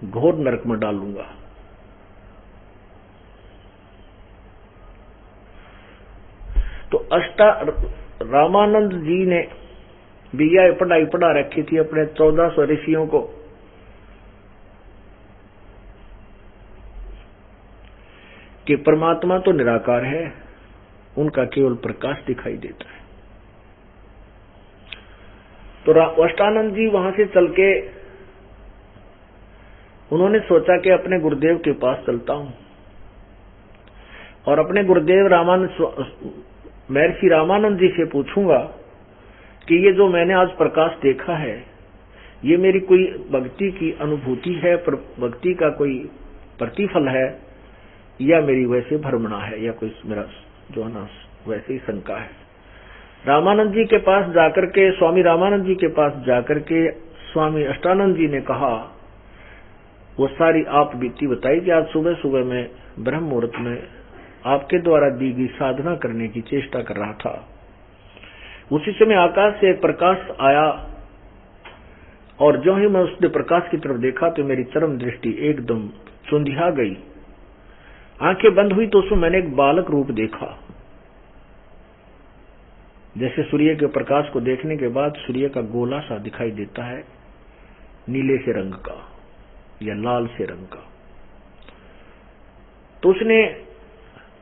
B: घोर नरक में डालूंगा। तो रामानंद जी ने भी यह पढ़ाई पढ़ा रखी थी अपने 1400 ऋषियों को कि परमात्मा तो निराकार है, उनका केवल प्रकाश दिखाई देता है। तो अष्टानंद जी वहां से चल के उन्होंने सोचा कि अपने गुरुदेव के पास चलता हूं और अपने गुरुदेव महर्षि रामानंद जी से पूछूंगा कि ये जो मैंने आज प्रकाश देखा है, ये मेरी कोई भक्ति की अनुभूति है, भक्ति का कोई प्रतिफल है, या मेरी वैसे भ्रमणा है, या कोई मेरा जो है ना वैसे ही शंका है। रामानंद जी के पास जाकर के, स्वामी रामानंद जी के पास जाकर के स्वामी अष्टानंद जी ने कहा, वो सारी आप बीती बताई कि आज सुबह सुबह मैं ब्रह्म मुहूर्त में आपके द्वारा दी गई साधना करने की चेष्टा कर रहा था। उसी समय आकाश से प्रकाश आया और जो ही मैं उस प्रकाश की तरफ देखा तो मेरी चरम दृष्टि एकदम चुंधिया गई। आंखें बंद हुई तो उसमें मैंने एक बालक रूप देखा। जैसे सूर्य के प्रकाश को देखने के बाद सूर्य का गोला सा दिखाई देता है, नीले से रंग का या लाल से रंग का। तो उसने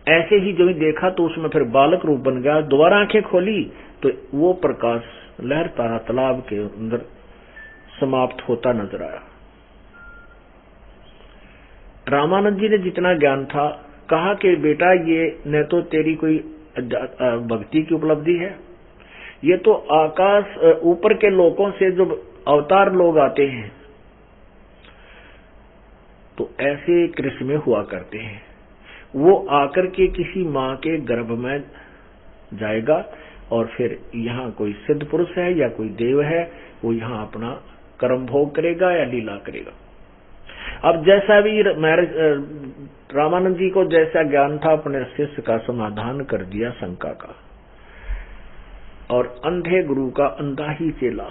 B: ऐसे ही जो देखा तो उसमें फिर बालक रूप बन गया। दोबारा आंखें खोली तो वो प्रकाश लहरता तालाब के अंदर समाप्त होता नजर आया। रामानंद जी ने जितना ज्ञान था कहा कि बेटा ये न तो तेरी कोई भक्ति की उपलब्धि है, ये तो आकाश ऊपर के लोगों से जो अवतार लोग आते हैं तो ऐसे कृष्ण हुआ करते हैं, वो आकर के किसी माँ के गर्भ में जाएगा और फिर यहाँ कोई सिद्ध पुरुष है या कोई देव है, वो यहाँ अपना कर्म भोग करेगा या लीला करेगा। अब जैसा भी रामानंद जी को जैसा ज्ञान था अपने शिष्य का समाधान कर दिया शंका का, और अंधे गुरु का अंधा ही चेला।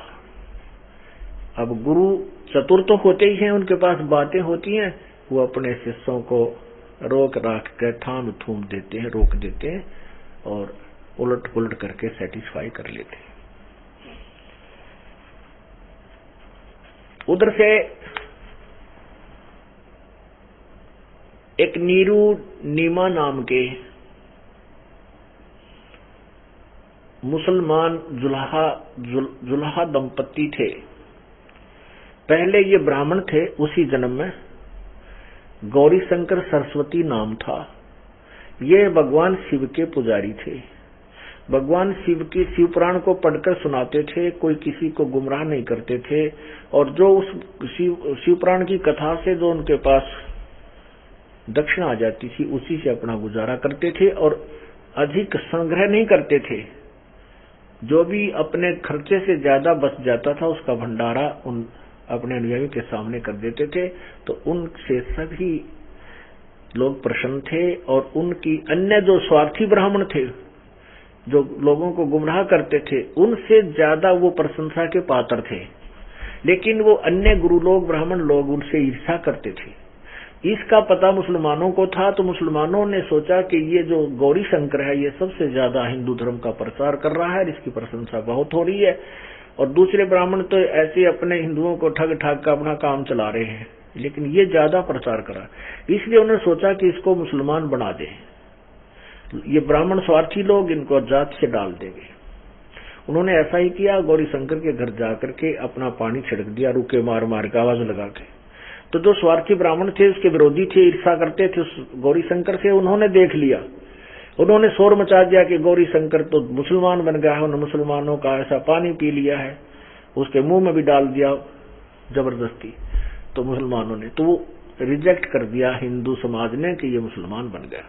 B: अब गुरु चतुर तो होते ही हैं, उनके पास बातें होती हैं, वो अपने शिष्यों को रोक राख कर थाम थूम देते हैं, रोक देते हैं और उलट पुलट करके सेटिस्फाई कर लेते हैं। उधर से एक नीरू नीमा नाम के मुसलमान जुल्हा दंपति थे। पहले ये ब्राह्मण थे, उसी जन्म में गौरी शंकर सरस्वती नाम था। ये भगवान शिव के पुजारी थे। भगवान शिव की शिव पुराण को पढ़कर सुनाते थे, कोई किसी को गुमराह नहीं करते थे, और जो उस शिव पुराण की कथा से जो उनके पास दक्षिणा आ जाती थी उसी से अपना गुजारा करते थे और अधिक संग्रह नहीं करते थे। जो भी अपने खर्चे से ज्यादा बच जाता था उसका भंडारा उन अपने अनुयायियों के सामने कर देते थे, तो उनसे सभी लोग प्रसन्न थे। और उनकी अन्य जो स्वार्थी ब्राह्मण थे जो लोगों को गुमराह करते थे उनसे ज्यादा वो प्रशंसा के पात्र थे, लेकिन वो अन्य गुरु लोग ब्राह्मण लोग उनसे ईर्ष्या करते थे। इसका पता मुसलमानों को था, तो मुसलमानों ने सोचा कि ये जो गौरी शंकर है ये सबसे ज्यादा हिंदू धर्म का प्रचार कर रहा है, इसकी प्रशंसा बहुत हो रही है, और दूसरे ब्राह्मण तो ऐसे अपने हिंदुओं को ठग ठाग का अपना काम चला रहे हैं, लेकिन ये ज्यादा प्रचार करा। इसलिए उन्होंने सोचा कि इसको मुसलमान बना दे। ये ब्राह्मण स्वार्थी लोग इनको जात से डाल देंगे। उन्होंने ऐसा ही किया, गौरी शंकर के घर जाकर के अपना पानी छिड़क दिया, रुके मार मार के आवाज लगा के। तो जो स्वार्थी ब्राह्मण थे, उसके विरोधी थे, ईर्ष्या करते थे गौरी शंकर से, उन्होंने देख लिया, उन्होंने शोर मचा दिया कि गौरी शंकर तो मुसलमान बन गया है, उन्होंने मुसलमानों का ऐसा पानी पी लिया है, उसके मुंह में भी डाल दिया जबरदस्ती। तो मुसलमानों ने तो वो रिजेक्ट कर दिया हिंदू समाज ने कि ये मुसलमान बन गया।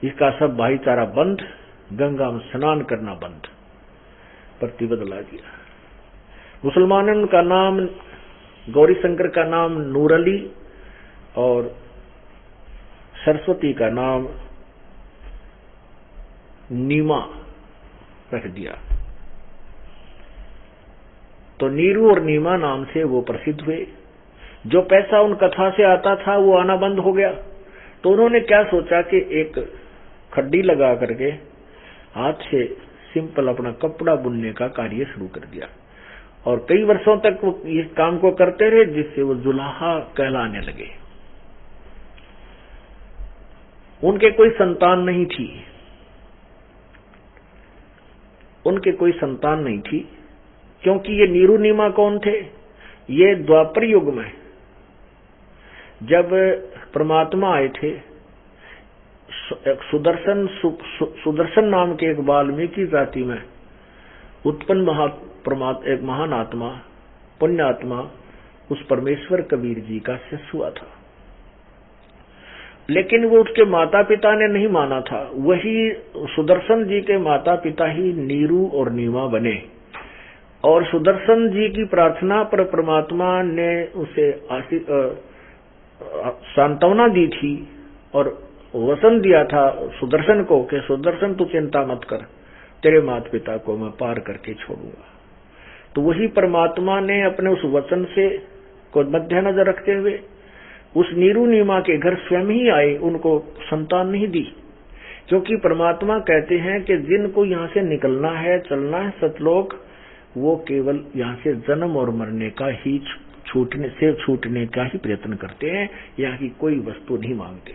B: इसका सब भाईचारा बंद, गंगा में स्नान करना बंद, प्रतिबद्ध ला दिया। मुसलमानों का नाम, गौरी शंकर का नाम नूरअली और सरस्वती का नाम नीमा रख दिया। तो नीरू और नीमा नाम से वो प्रसिद्ध हुए। जो पैसा उन कथा से आता था वो आना बंद हो गया। तो उन्होंने क्या सोचा कि एक खड्डी लगा करके हाथ से सिंपल अपना कपड़ा बुनने का कार्य शुरू कर दिया, और कई वर्षों तक वो इस काम को करते रहे, जिससे वो जुल्हा कहलाने लगे। उनके कोई संतान नहीं थी, क्योंकि ये नीरू नीमा कौन थे? ये द्वापर युग में जब परमात्मा आए थे, सुदर्शन नाम के एक वाल्मीकि जाति में उत्पन्न एक महान आत्मा, पुण्य आत्मा, उस परमेश्वर कबीर जी का शिष्य हुआ था। लेकिन वो उसके माता पिता ने नहीं माना था। वही सुदर्शन जी के माता पिता ही नीरू और नीमा बने, और सुदर्शन जी की प्रार्थना पर परमात्मा ने उसे सांत्वना दी थी और वचन दिया था सुदर्शन को कि सुदर्शन तू चिंता मत कर, तेरे माता पिता को मैं पार करके छोड़ूंगा। तो वही परमात्मा ने अपने उस वचन से को मद्देनजर रखते हुए उस नीरू नीमा के घर स्वयं ही आए, उनको संतान नहीं दी। क्योंकि परमात्मा कहते हैं कि जिनको यहाँ से निकलना है, चलना है सतलोक, वो केवल यहाँ से जन्म और मरने का ही छूटने का ही प्रयत्न करते हैं, यहाँ की कोई वस्तु नहीं मांगते।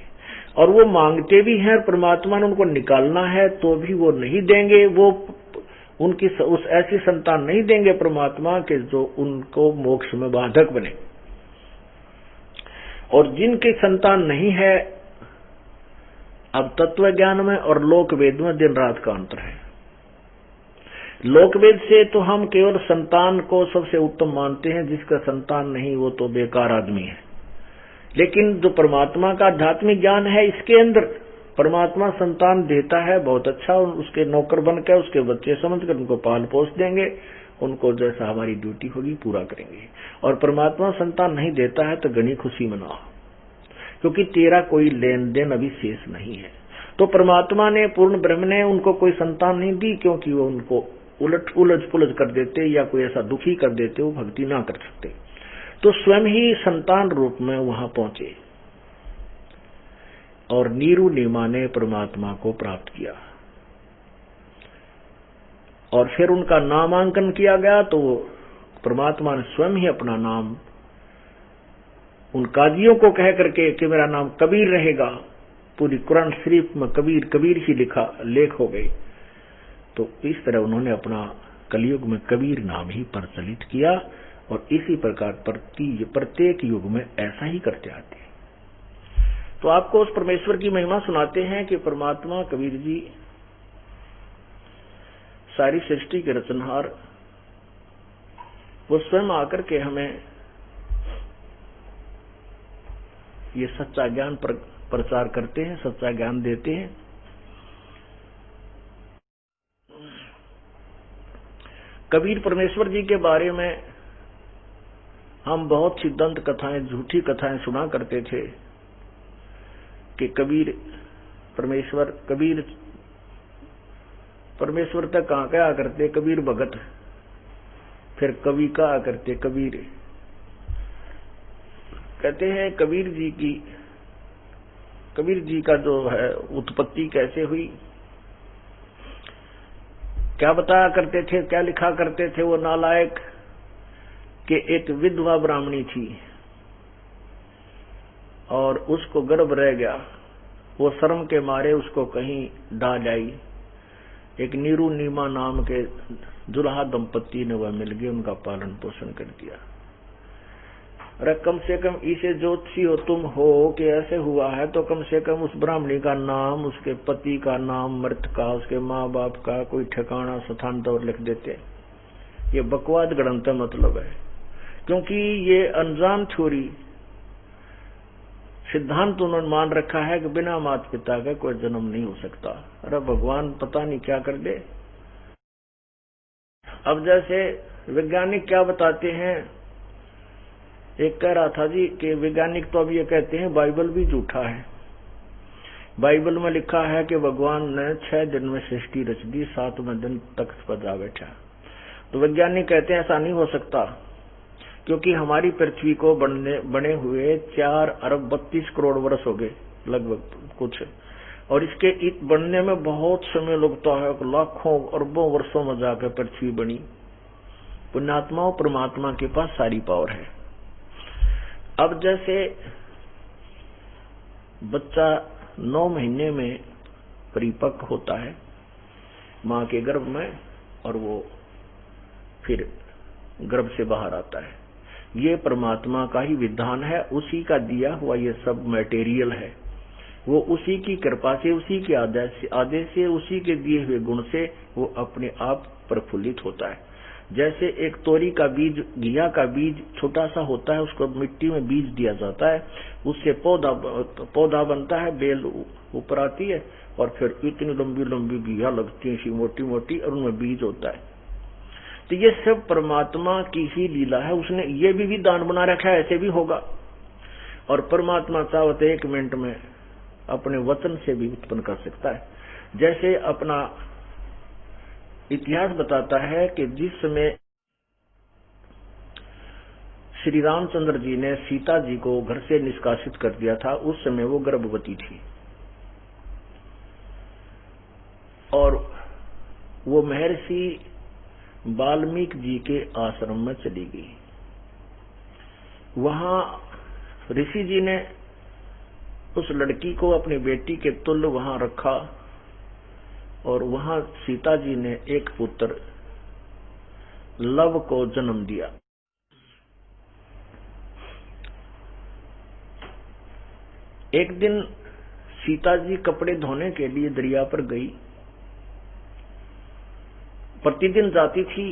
B: और वो मांगते भी हैं, परमात्मा ने उनको निकालना है तो भी वो नहीं देंगे। वो उनकी उस ऐसी संतान नहीं देंगे परमात्मा के जो उनको मोक्ष में बाधक बने। और जिनकी संतान नहीं है, अब तत्व ज्ञान में और लोक वेद में दिन रात का अंतर है। लोक वेद से तो हम केवल संतान को सबसे उत्तम मानते हैं, जिसका संतान नहीं वो तो बेकार आदमी है। लेकिन जो परमात्मा का आध्यात्मिक ज्ञान है, इसके अंदर परमात्मा संतान देता है, बहुत अच्छा, उसके नौकर बनकर उसके बच्चे समझकर उनको पाल पोस देंगे, उनको जैसा हमारी ड्यूटी होगी पूरा करेंगे। और परमात्मा संतान नहीं देता है तो घनी खुशी मनाओ, क्योंकि तेरा कोई लेन देन अभी शेष नहीं है। तो परमात्मा ने, पूर्ण ब्रह्म ने उनको कोई संतान नहीं दी, क्योंकि वो उनको उलझ पुलझ कर देते या कोई ऐसा दुखी कर देते, वो भक्ति ना कर सकते। तो स्वयं ही संतान रूप में वहां पहुंचे और नीरू नीमा ने परमात्मा को प्राप्त किया। और फिर उनका नामांकन किया गया, तो परमात्मा ने स्वयं ही अपना नाम उन काजियों को कह करके कि मेरा नाम कबीर रहेगा, पूरी कुरान शरीफ में कबीर कबीर ही लिखा लेख हो गई। तो इस तरह उन्होंने अपना कलयुग में कबीर नाम ही प्रचलित किया, और इसी प्रकार प्रत्येक युग में ऐसा ही करते आते हैं। तो आपको उस परमेश्वर की महिमा सुनाते हैं कि परमात्मा कबीर जी सारी सृष्टि के रचनहार, वो स्वयं आकर के हमें ये सच्चा ज्ञान प्रचार करते हैं, सच्चा ज्ञान देते हैं। कबीर परमेश्वर जी के बारे में हम बहुत सी दंत कथाएं, झूठी कथाएं सुना करते थे कि कबीर परमेश्वर तक कहां क्या करते कबीर भगत, फिर कवि कहा करते कबीर। कहते हैं कबीर जी का जो है उत्पत्ति कैसे हुई, क्या बताया करते थे, क्या लिखा करते थे वो नालायक, कि एक विधवा ब्राह्मणी थी और उसको गर्भ रह गया, वो शर्म के मारे उसको कहीं डाल आई। एक नीरू नीमा नाम के दुल्हा दंपत्ति ने वह मिल गए, उनका पालन पोषण कर दिया। अरे कम से कम इसे ज्योतिषी हो तुम हो कि ऐसे हुआ है, तो कम से कम उस ब्राह्मणी का नाम, उसके पति का नाम, मृत का, उसके माँ बाप का कोई ठिकाना स्थान तो लिख देते। ये बकवाद गणतंत्र मतलब है, क्योंकि ये अनजान छोरी सिद्धांत उन्होंने मान रखा है कि बिना माता पिता का कोई जन्म नहीं हो सकता। अरे भगवान पता नहीं क्या कर दे। अब जैसे वैज्ञानिक क्या बताते हैं, एक कह रहा था जी कि वैज्ञानिक तो अब ये कहते हैं बाइबल भी झूठा है। बाइबल में लिखा है कि भगवान ने 6 दिन में सृष्टि रच दी, 7वें दिन तख्त पर जा बैठा। तो वैज्ञानिक कहते हैं ऐसा नहीं हो सकता, क्योंकि हमारी पृथ्वी को बने हुए 4 अरब 32 करोड़ वर्ष हो गए लगभग कुछ, और इसके बनने में बहुत समय लगता है, लाखों अरबों वर्षों में जाकर पृथ्वी बनी। पुण्यात्माओं, परमात्मा के पास सारी पावर है। अब जैसे बच्चा 9 महीने में परिपक्व होता है मां के गर्भ में, और वो फिर गर्भ से बाहर आता है, ये परमात्मा का ही विधान है, उसी का दिया हुआ ये सब मटेरियल है। वो उसी की कृपा से, उसी के आदेश से, उसी के दिए हुए गुण से वो अपने आप प्रफुल्लित होता है। जैसे एक तोरी का बीज, घिया का बीज छोटा सा होता है, उसको मिट्टी में बीज दिया जाता है, उससे पौधा बनता है, बेल ऊपर आती है, और फिर इतनी लंबी लंबी घिया लगती है, मोटी मोटी, और उनमें बीज होता है। तो ये सब परमात्मा की ही लीला है, उसने ये भी विधान बना रखा है, ऐसे भी होगा। और परमात्मा चाहो तो 1 मिनट में अपने वचन से भी उत्पन्न कर सकता है। जैसे अपना इतिहास बताता है कि जिस समय श्री रामचंद्र जी ने सीता जी को घर से निष्कासित कर दिया था, उस समय वो गर्भवती थी, और वो महर्षि वाल्मीकि जी के आश्रम में चली गई। वहां ऋषि जी ने उस लड़की को अपनी बेटी के तुल्य वहां रखा, और वहां सीता जी ने एक पुत्र लव को जन्म दिया। एक दिन सीता जी कपड़े धोने के लिए दरिया पर गई। प्रतिदिन जाती थी।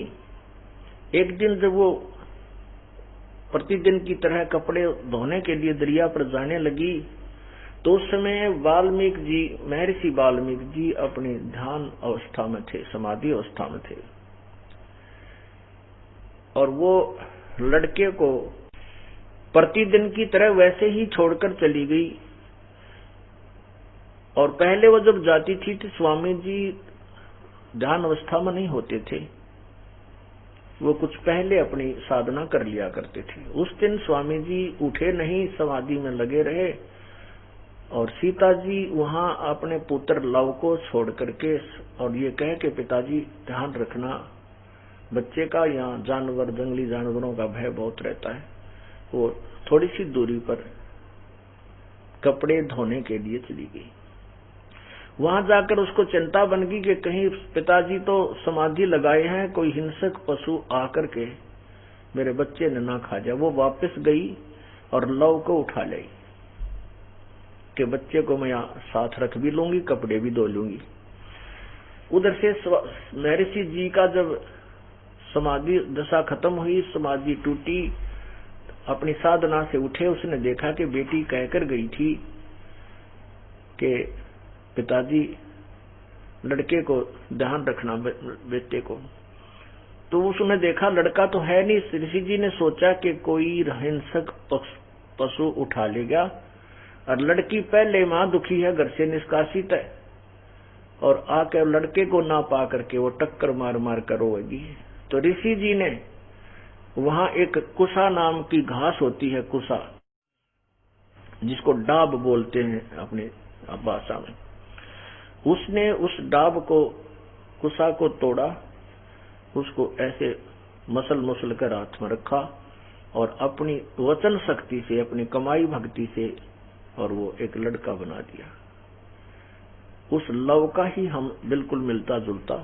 B: एक दिन जब वो प्रतिदिन की तरह कपड़े धोने के लिए दरिया पर जाने लगी तो उस समय वाल्मीकि जी, महर्षि वाल्मीकि जी अपनी ध्यान अवस्था में थे, समाधि अवस्था में थे। और वो लड़के को प्रतिदिन की तरह वैसे ही छोड़कर चली गई। और पहले वो जब जाती थी तो स्वामी जी ध्यान अवस्था में नहीं होते थे, वो कुछ पहले अपनी साधना कर लिया करते थे। उस दिन स्वामी जी उठे नहीं, समाधि में लगे रहे और सीता जी वहां अपने पुत्र लव को छोड़ करके और ये कह के पिताजी ध्यान रखना बच्चे का, यहाँ जानवर, जंगली जानवरों का भय बहुत रहता है, वो थोड़ी सी दूरी पर कपड़े धोने के लिए चली गई। वहां जाकर उसको चिंता बन गई कि कहीं पिताजी तो समाधि लगाए हैं, कोई हिंसक पशु आकर के मेरे बच्चे ने ना खा जाए। वो वापस गई और लव को उठा लाई कि बच्चे को मैं यहाँ साथ रख भी लूंगी, कपड़े भी धो लूंगी। उधर से महर्षि जी का जब समाधि दशा खत्म हुई, समाधि टूटी, अपनी साधना से उठे, उसने देखा कि बेटी कहकर गई थी कि पिताजी लड़के को ध्यान रखना, बेटे को। तो उसने देखा लड़का तो है नहीं। ऋषि जी ने सोचा कि कोई हिंसक पशु उठा लेगा और लड़की पहले मां दुखी है, घर से निष्कासित है और आकर लड़के को ना पा करके वो टक्कर मार मार कर रोएगी। तो ऋषि जी ने वहां एक कुसा नाम की घास होती है, कुसा, जिसको डाब बोलते हैं अपने भाषा में, उसने उस डाब को, कुसा को तोड़ा, उसको ऐसे मसल कर हाथ में रखा और अपनी वचन शक्ति से, अपनी कमाई भक्ति से और वो एक लड़का बना दिया। उस लव का ही हम बिल्कुल मिलता जुलता,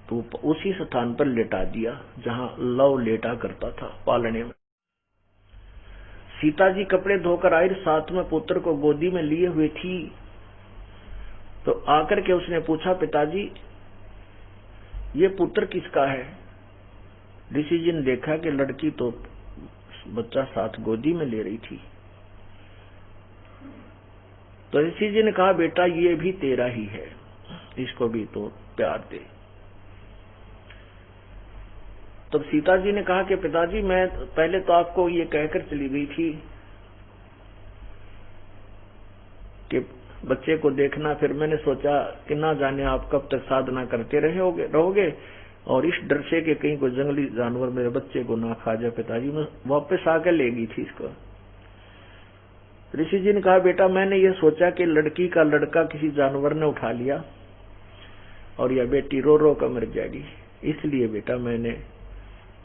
B: तो उसी स्थान पर लेटा दिया जहां लव लेटा करता था पालने में। सीता जी कपड़े धोकर आई, साथ में पुत्र को गोदी में लिए हुए थी। तो आकर के उसने पूछा, पिताजी ये पुत्र किसका है? ऋषि जी ने देखा कि लड़की तो बच्चा साथ गोदी में ले रही थी। तो ऋषि जी ने कहा, बेटा ये भी तेरा ही है, इसको भी तो प्यार दे। तब सीता जी ने कहा कि पिताजी मैं पहले तो आपको ये कहकर चली गई थी कि बच्चे को देखना, फिर मैंने सोचा कि ना जाने आप कब तक साधना करते रहोगे और इस डर से कि कहीं कोई जंगली जानवर मेरे बच्चे को ना खा जाए, पिताजी मैं वापस आकर ले गई थी इसको। ऋषि जी ने कहा, बेटा मैंने ये सोचा कि लड़की का लड़का किसी जानवर ने उठा लिया और यह बेटी रो रो कर मर जाएगी, इसलिए बेटा मैंने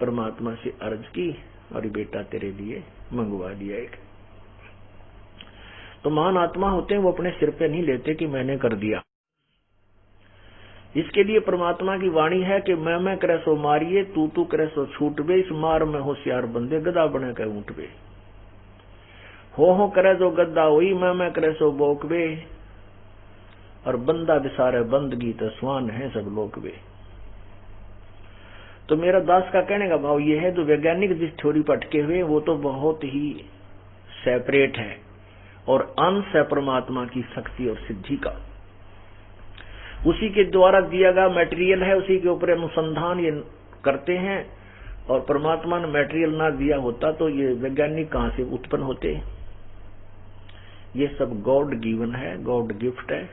B: परमात्मा से अर्ज की और बेटा तेरे लिए मंगवा दिया एक। तो महान आत्मा होते हैं, वो अपने सिर पे नहीं लेते कि मैंने कर दिया। इसके लिए परमात्मा की वाणी है कि मैं करे सो मारिए, तू करे सो छूट बे, इस मार में होशियार बंदे गदा बने के ऊंट बे। हो करे जो गद्दा हुई, मैं करे सो बोक बे, और बंदा बिसारे बंदगी तो स्वान है सब लोग बे। तो मेरा दास का कहने का भाव ये है, जो वैज्ञानिक जिस थ्योरी पर अटके हुए वो तो बहुत ही सेपरेट है और अंश है परमात्मा की शक्ति और सिद्धि का। उसी के द्वारा दिया गया मटेरियल है, उसी के ऊपर अनुसंधान ये करते हैं। और परमात्मा ने मटेरियल ना दिया होता तो ये वैज्ञानिक कहां से उत्पन्न होते? ये सब गॉड गिवन है, गॉड गिफ्ट है,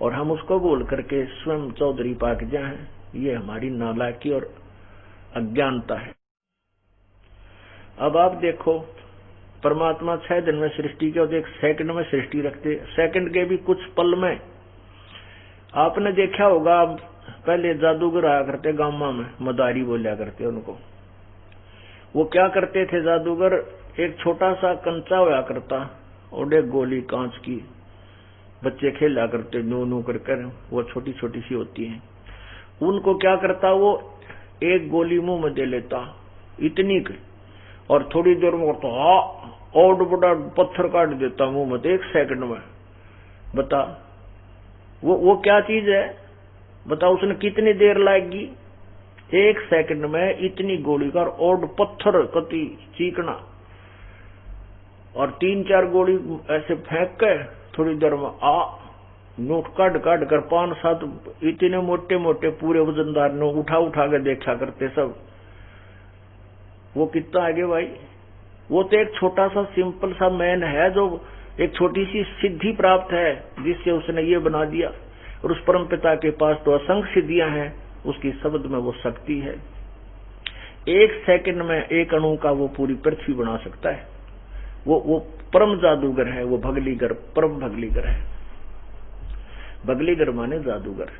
B: और हम उसको बोल करके स्वयं चौधरी पाकजा हैं। ये हमारी नालायकी और अज्ञानता है। अब आप देखो, परमात्मा 6 दिन में सृष्टि के और 1 सेकंड में सृष्टि रखते, सेकंड के भी कुछ पल में। आपने देखा होगा, पहले जादूगर आया करते गांव में, मदारी बोलिया करते उनको। वो क्या करते थे जादूगर, एक छोटा सा कंचा होया करता और एक गोली कांच की, बच्चे खेला करते नू नू कर, वो छोटी छोटी सी होती हैं, उनको क्या करता, वो एक गोली मुंह में दे लेता इतनी की, और थोड़ी देर में करता और बड़ा पत्थर काट देता मुंह में 1 सेकंड में। बता वो क्या चीज है, बता उसने कितनी देर लगेगी, 1 सेकंड में इतनी गोली का और पत्थर कति चीकना, और 3-4 गोली ऐसे फेंक के थोड़ी देर में नोट काट काट कर 5-7 इतने मोटे मोटे पूरे वजनदार ने उठा उठा के देखा करते सब। वो कितना आगे भाई, वो तो एक छोटा सा सिंपल सा मैन है जो एक छोटी सी सिद्धि प्राप्त है जिससे उसने ये बना दिया, और उस परम पिता के पास तो असंख्य सिद्धियां हैं, उसकी शब्द में वो शक्ति है। 1 सेकंड में एक अणु का वो पूरी पृथ्वी बना सकता है। वो परम जादूगर है, वो भगलीगर, परम भगलीगर है। भगलीगर माने जादूगर।